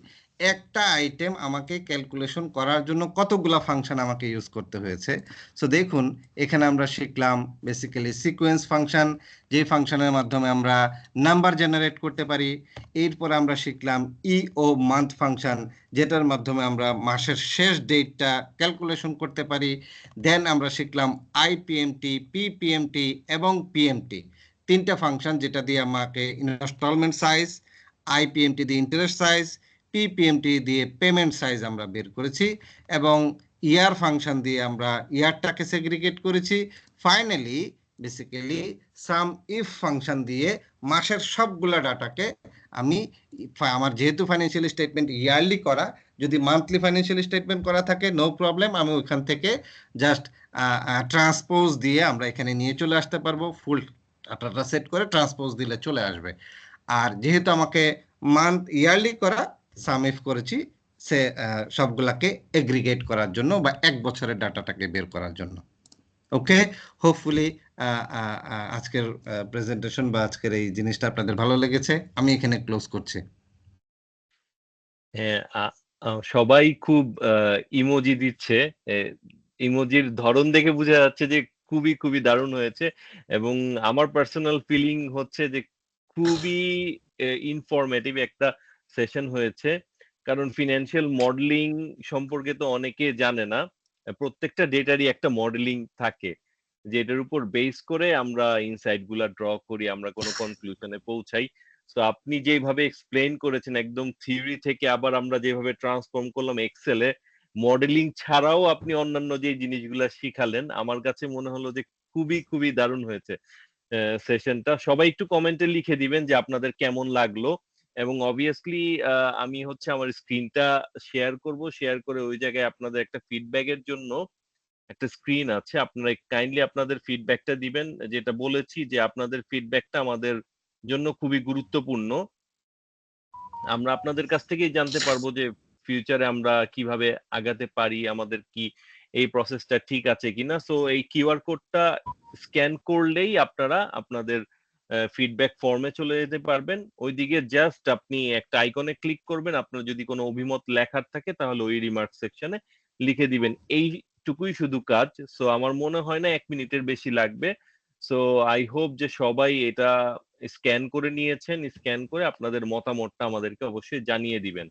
একটা আইটেম আমাকে ক্যালকুলেশন করার জন্য কতগুলা ফাংশন আমাকে ইউজ করতে হয়েছে। সো দেখুন এখানে আমরা শিখলাম বেসিক্যালি সিকোয়েন্স ফাংশন, যে ফাংশনের মাধ্যমে আমরা নাম্বার জেনারেট করতে পারি। এরপর আমরা শিখলাম ও মান্থ ফাংশন, যেটার মাধ্যমে আমরা মাসের শেষ ডেটটা ক্যালকুলেশন করতে পারি। দেন আমরা শিখলাম আইপিএমটি, পিপিএমটি এবং পিএমটি, তিনটা ফাংশন যেটা দিয়ে আমাকে ইনস্টলমেন্ট সাইজ, আইপিএমটি দিয়ে ইন্টারেস্ট সাইজ, পিপিএমটি দিয়ে পেমেন্ট সাইজ আমরা বের করেছি, এবং ইয়ার ফাংশন দিয়ে আমরা ইয়ারটাকে সেগ্রিগেট করেছি। Finally basically some if function দিয়ে মাসের সবগুলা ডাটাকে আমি, আমার যেহেতু ফাইন্যান্সিয়াল স্টেটমেন্ট ইয়ারলি করা, যদি মান্থলি ফাইন্যান্সিয়াল স্টেটমেন্ট করা থাকে নো প্রবলেম, আমি ওইখান থেকে জাস্ট ট্রান্সপোজ দিয়ে আমরা এখানে নিয়ে চলে আসতে পারবো, ফুল ডাটাটা সেট করে ট্রান্সপোজ দিলে চলে আসবে। আর যেহেতু আমাকে মান্থ ইয়ারলি করা, সাম ইফ করেছি সে সবগুলাকে এগ্রিগেট করার জন্য বা এক বছরের ডাটাটাকে বের করার জন্য। ওকে, হোপফুলি আজকের প্রেজেন্টেশন বা আজকের এই জিনিসটা আপনাদের ভালো লেগেছে। আমি এখানে ক্লোজ করছি। হ্যাঁ, সবাই খুব ইমোজি দিচ্ছে। ইমোজির ধরন দেখে বোঝা যাচ্ছে যে খুবই খুবই দারুণ হয়েছে, এবং আমার পার্সোনাল ফিলিং হচ্ছে যে খুবই ইনফরমেটিভ একটা সেশন হয়েছে। কারণ ফিনান্সিয়াল মডেলিং সম্পর্কে তো অনেকে জানে না। প্রত্যেকটা ডেটারই একটা মডেলিং থাকে, যেটার উপর বেস করে আমরা ইনসাইট গুলা ড্র করি, আমরা কোনো কনক্লুশনে পৌঁছাই। তো আপনি যেভাবে এক্সপ্লেইন করেছেন একদম থিওরি থেকে, আবার আমরা যেভাবে ট্রান্সফর্ম করলাম এক্সেলে, মডেলিং ছাড়াও আপনি অন্যান্য যে জিনিসগুলা শিখালেন, আমার কাছে মনে হলো যে খুবই খুবই দারুণ হয়েছে সেশনটা। সবাই একটু কমেন্টে লিখে দিবেন যে আপনাদের কেমন লাগলো, এবং অবভিয়াসলি আমি হচ্ছে আমার স্ক্রিনটা শেয়ার করব, শেয়ার করে ওই জায়গায় আপনাদের একটা ফিডব্যাকের জন্য একটা স্ক্রিন আছে, আপনারা কাইন্ডলি আপনাদের ফিডব্যাকটা দিবেন। যেটা বলেছি যে আপনাদের ফিডব্যাকটা আমাদের জন্য খুবই গুরুত্বপূর্ণ। আমরা আপনাদের কাছ থেকেই জানতে পারবো যে ফিউচারে আমরা কিভাবে আগাতে পারি, আমাদের কি এই প্রসেসটা ঠিক আছে কিনা। সো এই কিউআর কোডটা স্ক্যান করলেই আপনারা আপনাদের ফিডব্যাক ফর্মে চলে যেতে পারবেন। ওইদিকে জাস্ট আপনি একটা আইকনে ক্লিক করবেন, আপনার যদি কোনো অভিমত লেখার থাকে তাহলে ওই রিমার্ক সেকশনে লিখে দিবেন। এইটুকুই শুধু কাজ। সো আমার মনে হয় না 1 মিনিটের বেশি লাগবে। সো আই হোপ যে সবাই এটা স্ক্যান করে নিয়েছেন, স্ক্যান করে আপনাদের মতামতটা আমাদেরকে অবশ্যই জানিয়ে দিবেন।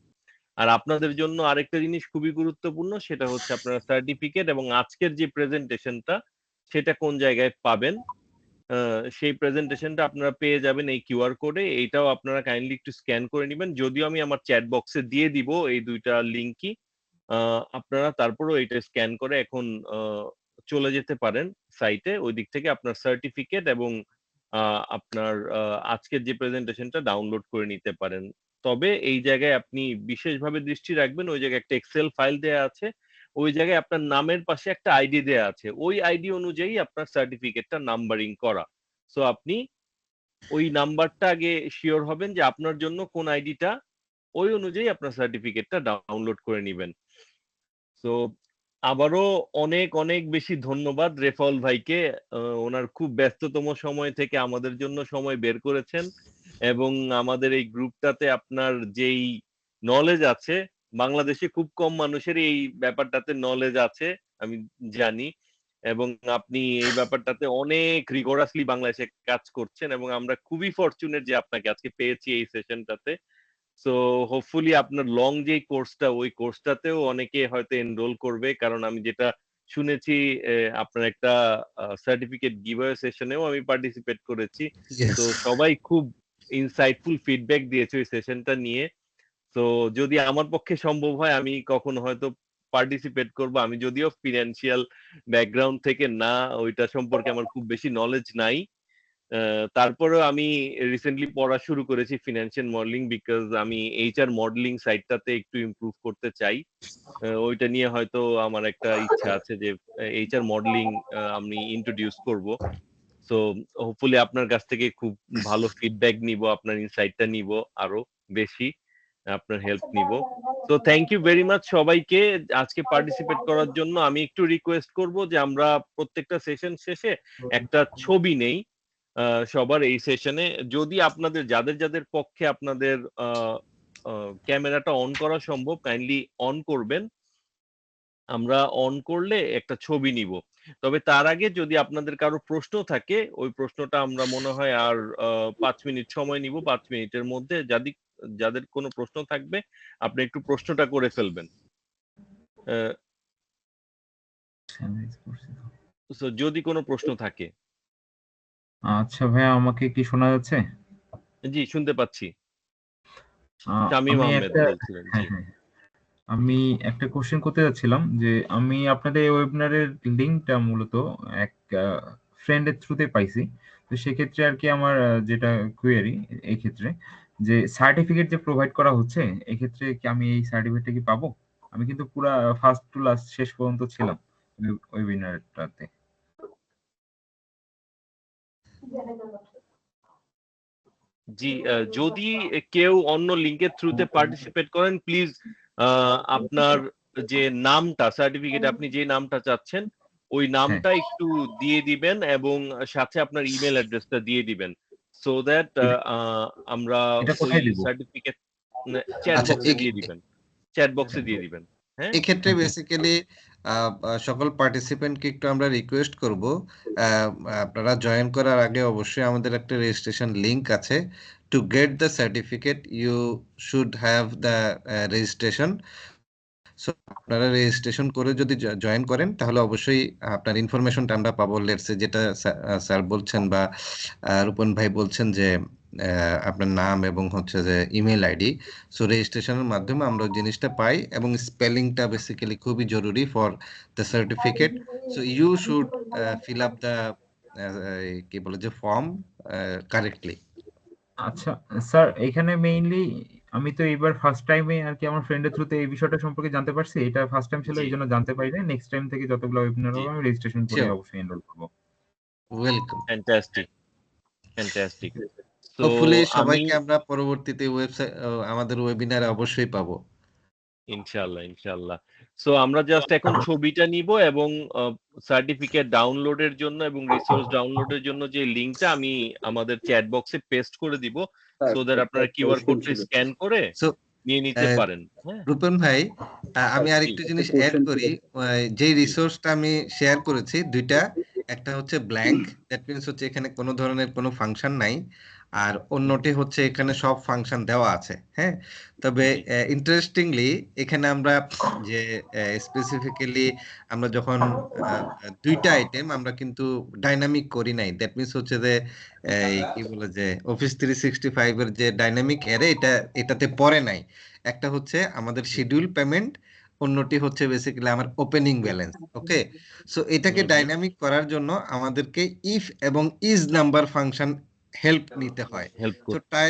আর আপনাদের জন্য আরেকটা জিনিস খুবই গুরুত্বপূর্ণ, সেটা হচ্ছে আপনারা সার্টিফিকেট এবং আজকের যে প্রেজেন্টেশনটা সেটা কোন জায়গায় পাবেন। সেই প্রেজেন্টেশনটা আপনারা পেয়ে যাবেন এই কিউআর কোডে। এইটাও আপনারা কাইন্ডলি একটু স্ক্যান করে নেবেন, যদিও আমি আমার চ্যাট বক্সে দিয়ে দিব এই দুইটা লিঙ্কই। আপনারা তারপরেও এটা স্ক্যান করে এখন চলে যেতে পারেন সাইটে, ওই দিক থেকে আপনার সার্টিফিকেট এবং আপনার আজকের যে প্রেজেন্টেশনটা ডাউনলোড করে নিতে পারেন। তবে এই জায়গায় আপনি বিশেষভাবে দৃষ্টি রাখবেন, ওই জায়গায় একটা এক্সেল ফাইল দেয়া আছে, ওই জায়গায় আপনার নামের পাশে একটা আইডি দেয়া আছে, ওই আইডি অনুযায়ী আপনার সার্টিফিকেটটা নাম্বারিং করা। সো আপনি ওই নাম্বারটা আগে শিওর হবেন যে আপনার জন্য কোন আইডিটা, ওই অনুযায়ী আপনার সার্টিফিকেটটা ডাউনলোড করে নেবেন। তো আবারও অনেক অনেক বেশি ধন্যবাদ রেফাউল ভাইকে। ওনার খুব ব্যস্ততম সময় থেকে আমাদের জন্য সময় বের করেছেন, এবং আমাদের এই গ্রুপটাতে আপনার যেই নলেজ আছে, বাংলাদেশে খুব কম মানুষের এই ব্যাপারটাতে নলেজ আছে আমি জানি, এবং আপনি এই ব্যাপারটাতে অনেক রিগোরাসলি বাংলাদেশে কাজ করছেন, এবং আমরা খুবই ফরচুনেট যে আপনাকে আজকে পেয়েছি এই সেশনটাতে। সো হোপফুলি আপনার লং যে কোর্সটা, ওই কোর্সটাতেও অনেকে হয়তো এনরোল করবে, কারণ আমি যেটা শুনেছি আপনার একটা সার্টিফিকেট গিভওয়ে সেশনেও আমি পার্টিসিপেট করেছি। ইয়েস, তো সবাই খুব ইনসাইটফুল ফিডব্যাক দিয়েছে ওই সেশনটা নিয়ে। তো যদি আমার পক্ষে সম্ভব হয় আমি কখনো হয়তো পার্টিসিপেট করব। আমি যদিও ফিনান্সিয়াল ব্যাকগ্রাউন্ড থেকে না, ওইটা সম্পর্কে আমার খুব বেশি নলেজ নাই। তারপরেও আমি রিসেন্টলি পড়া শুরু করেছি ফিনান্সিয়াল মডেলিং, বিকজ আমি এইচআর মডেলিং সাইডটাতে একটু ইমপ্রুভ করতে চাই। ওইটা নিয়ে হয়তো আমার একটা ইচ্ছা আছে যে এইচআর মডেলিং আমি ইন্ট্রোডিউস করব। সো হোপফুলি আপনার কাছ থেকে খুব ভালো ফিডব্যাক নিব, আপনার ইনসাইটটা নিব আরো বেশি, আপনার হেল্প নিব। তো থ্যাংক ইউ ভেরি মাচ সবাইকে আজকে পার্টিসিপেট করার জন্য। আমি একটু রিকোয়েস্ট করব যে আমরা প্রত্যেকটা সেশন শেষে একটা ছবি নেই সবার এই সেশনে। যদি আপনাদের যাদের যাদের পক্ষে আপনাদের ক্যামেরাটা অন করা সম্ভব, কাইন্ডলি অন করবেন। আমরা অন করলে একটা ছবি নিব। তবে তার আগে যদি আপনাদের কারো প্রশ্ন থাকে, ওই প্রশ্নটা আমরা মনে হয় আর 5 মিনিট সময় নিব। 5 মিনিটের মধ্যে যাদের কোনো প্রশ্ন থাকবে আপনি একটু প্রশ্নটা করে ফেলবেন। যদি কোনো প্রশ্ন থাকে। আচ্ছা ভাইয়া, আমাকে কি শোনা যাচ্ছে? জি, শুনতে পাচ্ছি। শামীম আহমেদ বলছিলেন। জি, আমি একটা কোশ্চেন করতে যাচ্ছিলাম যে আমি আপনাদের এই ওয়েবিনারের লিঙ্কটা মূলত এক ফ্রেন্ডের থ্রুতে পাইছি। তো সেক্ষেত্রে আর কি আমার যেটা কোয়েরি এই ক্ষেত্রে, যে সার্টিফিকেট যে প্রোভাইড করা হচ্ছে, এক্ষেত্রে কি আমি এই সার্টিফিকেটটা কি পাবো? আমি কিন্তু পুরা ফার্স্ট টু লাস্ট শেষ পর্যন্ত ছিলাম ওয়েবিনারটাতে। জি, যদি কেউ অন্য লিংকের থ্রুতে পার্টিসিপেট করেন, প্লিজ আপনার যে নামটা, সার্টিফিকেট আপনি যে নামটা চাচ্ছেন ওই নামটা একটু দিয়ে দিবেন এবং সাথে আপনার ইমেল অ্যাড্রেসটা দিয়ে দিবেন, সো দ্যাট আমরা ওই সার্টিফিকেট চ্যাট বক্সে দিয়ে দিবেন, চ্যাট বক্সে দিয়ে দিবেন। হ্যাঁ, এক্ষেত্রে বেসিক্যালি সকল পার্টিসিপেন্টকে একটু আমরা রিকোয়েস্ট করব, আপনারা জয়েন করার আগে অবশ্যই আমাদের একটা রেজিস্ট্রেশন লিংক আছে। To get the certificate you should have the registration. So আপনারা রেজিস্ট্রেশন করে যদি জয়েন করেন তাহলে অবশ্যই আপনার ইনফরমেশনটা আমরা পাবো। লেটসে যেটা স্যার বলছেন বা রূপন ভাই বলছেন যে আপনার নাম এবং হচ্ছে যে ইমেল আইডি, সো রেজিস্ট্রেশনের মাধ্যমে আমরা ওই জিনিসটা পাই এবং স্পেলিংটা বেসিক্যালি খুবই জরুরি for the certificate. So you should fill up the কি বলে যে ফর্ম কারেক্টলি। আচ্ছা স্যার, এখানে মেইনলি আমি তো এইবার ফার্স্ট টাইমে আর কি আমার ফ্রেন্ডের থ্রুতে এই বিষয়টা সম্পর্কে জানতে পারছি। এটা ফার্স্ট টাইম ছিল, এই জন্য জানতে পারিনি। নেক্সট টাইম থেকে যতগুলো ওয়েবিনার হবে আমি রেজিস্ট্রেশন করে অবশ্যই এনরোল করব। ওয়েলকাম। Fantastic, fantastic. তো হোপফুলি আমি সবাইকে আমরা পরবর্তীতে ওয়েবসাইট আমাদের ওয়েবিনারে অবশ্যই পাবো। ইনশাআল্লাহ, ইনশাআল্লাহ। সো আমরা জাস্ট এখন ছবিটা নিব এবং সার্টিফিকেট ডাউনলোডের জন্য এবং রিসোর্স ডাউনলোডের জন্য যে লিংকটা আমি আমাদের চ্যাট বক্সে পেস্ট করে দিব, সো দ্যাট আপনারা কিউআর কোডটা স্ক্যান করে নিয়ে নিতে পারেন। হ্যাঁ, রূপন ভাই, আমি আরেকটু জিনিস অ্যাড করি। যে রিসোর্সটা আমি শেয়ার করেছি দুইটা, একটা হচ্ছে ব্ল্যাঙ্ক, দ্যাট মিনস হচ্ছে এখানে কোনো ধরনের কোনো ফাংশন নাই, আর অন্যটি হচ্ছে এখানে সব ফাংশন দেওয়া আছে। হ্যাঁ, তবে ইন্টারেস্টিংলি এখানে আমরা যে স্পেসিফিক্যালি আমরা যখন দুইটা আইটেম আমরা কিন্তু ডাইনামিক করি নাই, দ্যাট মিনস হচ্ছে যে কি বলে যে অফিস 365 এর যে ডাইনামিক অ্যারে এটাতে পড়ে নাই। একটা হচ্ছে আমাদের শিডিউল পেমেন্ট, অন্যটি হচ্ছে বেসিক্যালি আমার ওপেনিং ব্যালেন্স। ওকে, সো এটাকে ডাইনামিক করার জন্য আমাদেরকে ইফ এবং ইজ নাম্বার ফাংশন হেল্প নিতে হয়। তো তাই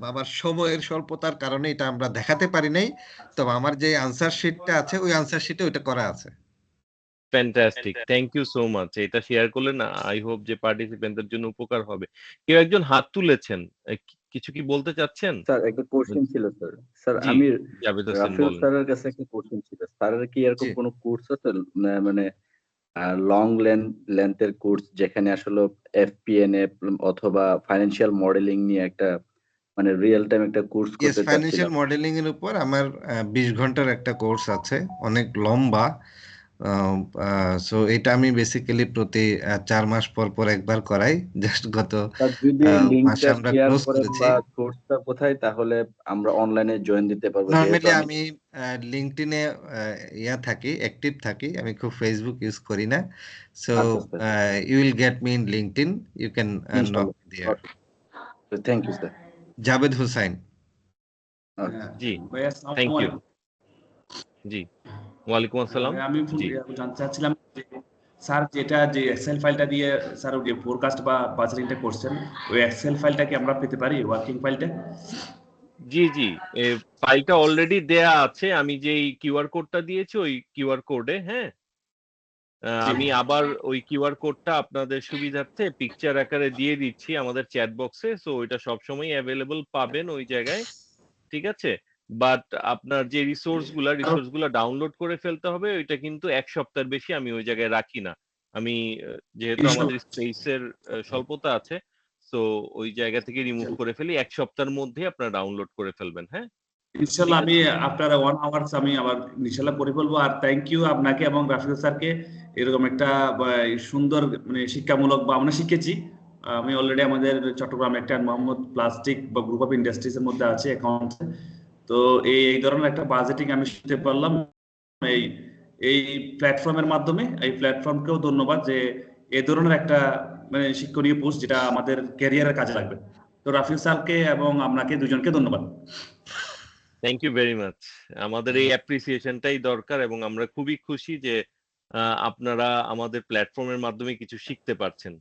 বাবার সময়ের স্বল্পতার কারণে এটা আমরা দেখাতে পারি নাই, তবে আমার যে আনসার শিটটা আছে ওই আনসার শিটে ওইটা করা আছে। Fantastic, thank you so much. এটা শেয়ার করলে না, আই হোপ যে পার্টিসিপেন্টদের জন্য উপকার হবে। কেউ একজন হাত তুলেছেন, কিছু কি বলতে চাচ্ছেন? স্যার একটা কোশ্চেন ছিল স্যার। স্যার জি, আমি জাভেদ হোসেন রাফেল বলেন। স্যারের কাছে একটা কোশ্চেন ছিল। স্যারের কি এরকম জি। কোনো কোর্স আছে মানে লং লেন্থের কোর্স যেখানে আসলে FP&A অথবা ফাইন্যান্সিয়াল মডেলিং নিয়ে একটা মানে রিয়েল টাইম একটা কোর্স ইয়েস, করতে ফাইন্যান্সিয়াল চাচ্ছিলাম। মডেলিং এর উপর আমার 20 ঘন্টার একটা কোর্স আছে, অনেক লম্বা। সো এটা আমি বেসিক্যালি প্রতি 4 মাস পর পর একবার করাই। জাস্ট গত স্যার যদি মাসে লিংকটা আমরা শেয়ার ক্লোজ করেন করেছি। বা কোর্সটা কোথায়, তাহলে আমরা অনলাইনে জয়েন দিতে পারবো, যেহেতু নর্মালি আমি আমি লিঙ্কডইনে থাকি, অ্যাক্টিভ থাকি, আমি খুব ফেসবুক ইউজ করি না। সো আচ্ছা sir, you will get me in LinkedIn, you can knock ইনশাআল্লাহ। There. Thank you sir. Javed Hossain. জি, থ্যাংক ইউ। জি, ওয়ালাইকুম আসসালাম। আমি জি জানতে চাচ্ছিলাম যে স্যার যেটা যে এক্সেল ফাইলটা দিয়ে স্যার ওই ফোরকাস্ট বা বাজারিংটা করছেন, ওই এক্সেল ফাইলটা কি আমরা পেতে পারি, ওয়ার্কিং ফাইলটা? জি জি ফাইলটা অলরেডি দেয়া আছে। আমি যেই কিউআর কোডটা দিয়েছি ওই কিউআর কোডে, হ্যাঁ, জি। আমি আবার ওই কিউআর কোডটা আপনাদের সুবিধার্থে পিকচার আকারে দিয়ে দিচ্ছি আমাদের চ্যাট বক্সে। সো ওইটা সবসময় অ্যাভেলেবল পাবেন ওই জায়গায়, ঠিক আছে? বাট আপনার যে রিসোর্সগুলা ডাউনলোড করে ফেলতে হবে, ওইটা কিন্তু ১ সপ্তাহের বেশি আমি ওই জায়গায় রাখি না। আমি যেহেতু আমাদের স্পেসের স্বল্পতা আছে, সো ওই জায়গা থেকে রিমুভ করে ফেলি। ১ সপ্তাহের মধ্যেই আপনারা ডাউনলোড করে ফেলবেন, হ্যাঁ? ইনশাল্লাহ আমি আপনার 1 আওয়ার্স আমি আবার ইনশাল্লাহ করে ফেলবো। আর থ্যাংক ইউ আপনাকে এবং রাফিকুল স্যারকে এরকম একটা সুন্দর মানে শিক্ষামূলক বা আমরা শিখেছি। আমি অলরেডি আমাদের চট্টগ্রাম একটা মোহাম্মদ প্লাস্টিক বা গ্রুপ অফ ইন্ডাস্ট্রিজ এর মধ্যে আছে অ্যাকাউন্টে। তো এই ধরনের একটা বাজেটিং আমি শিখতে পারলাম এই এই প্ল্যাটফর্মের মাধ্যমে। এই প্ল্যাটফর্মকেও ধন্যবাদ যে এই ধরনের একটা মানে শিক্ষণীয় পোস্ট যেটা আমাদের ক্যারিয়ারের কাজে লাগবে। তো রাফিকুল স্যারকে এবং আপনাকে দুজনকে ধন্যবাদ। Thank you very much. আমাদের এই অ্যাপ্রিসিয়েশনটাই দরকার এবং আমরা খুবই খুশি যে আপনারা আমাদের প্ল্যাটফর্মের মাধ্যমে কিছু শিখতে পারছেন।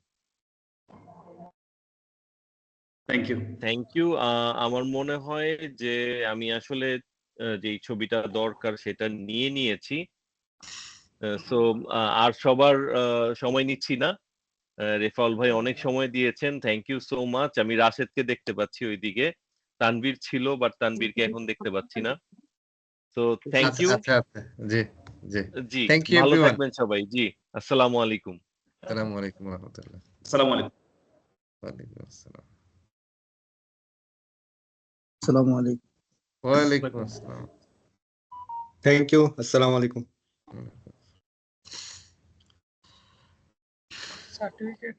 Thank you. Thank you. আমার মনে হয় যে আমি আসলে যেই ছবিটা দরকার সেটা নিয়ে নিয়েছি। সো আর সবার সময় নিচ্ছি না। রেফাউল ভাই অনেক সময় দিয়েছেন। Thank you so much. আমি রাশেদকে দেখতে পাচ্ছি ওইদিকে। তানভীর ছিল বাট তানভীরকে এখন দেখতে পাচ্ছি না। তো থ্যাংক আচ্ছা ইউ। আচ্ছা আচ্ছা জি জি জি, থ্যাংক ইউ ভালো এভরিওয়ান। থাকবেন সবাই। জি, আসসালামু আলাইকুম। আসসালামু আলাইকুম ওয়া রাহমাতুল্লাহ। আসসালামু আলাইকুম। ওয়ালাইকুম আসসালাম। আসসালামু আলাইকুম। ওয়ালাইকুম আসসালাম। Thank you. আসসালামু আলাইকুম। Certificate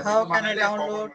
How can I download?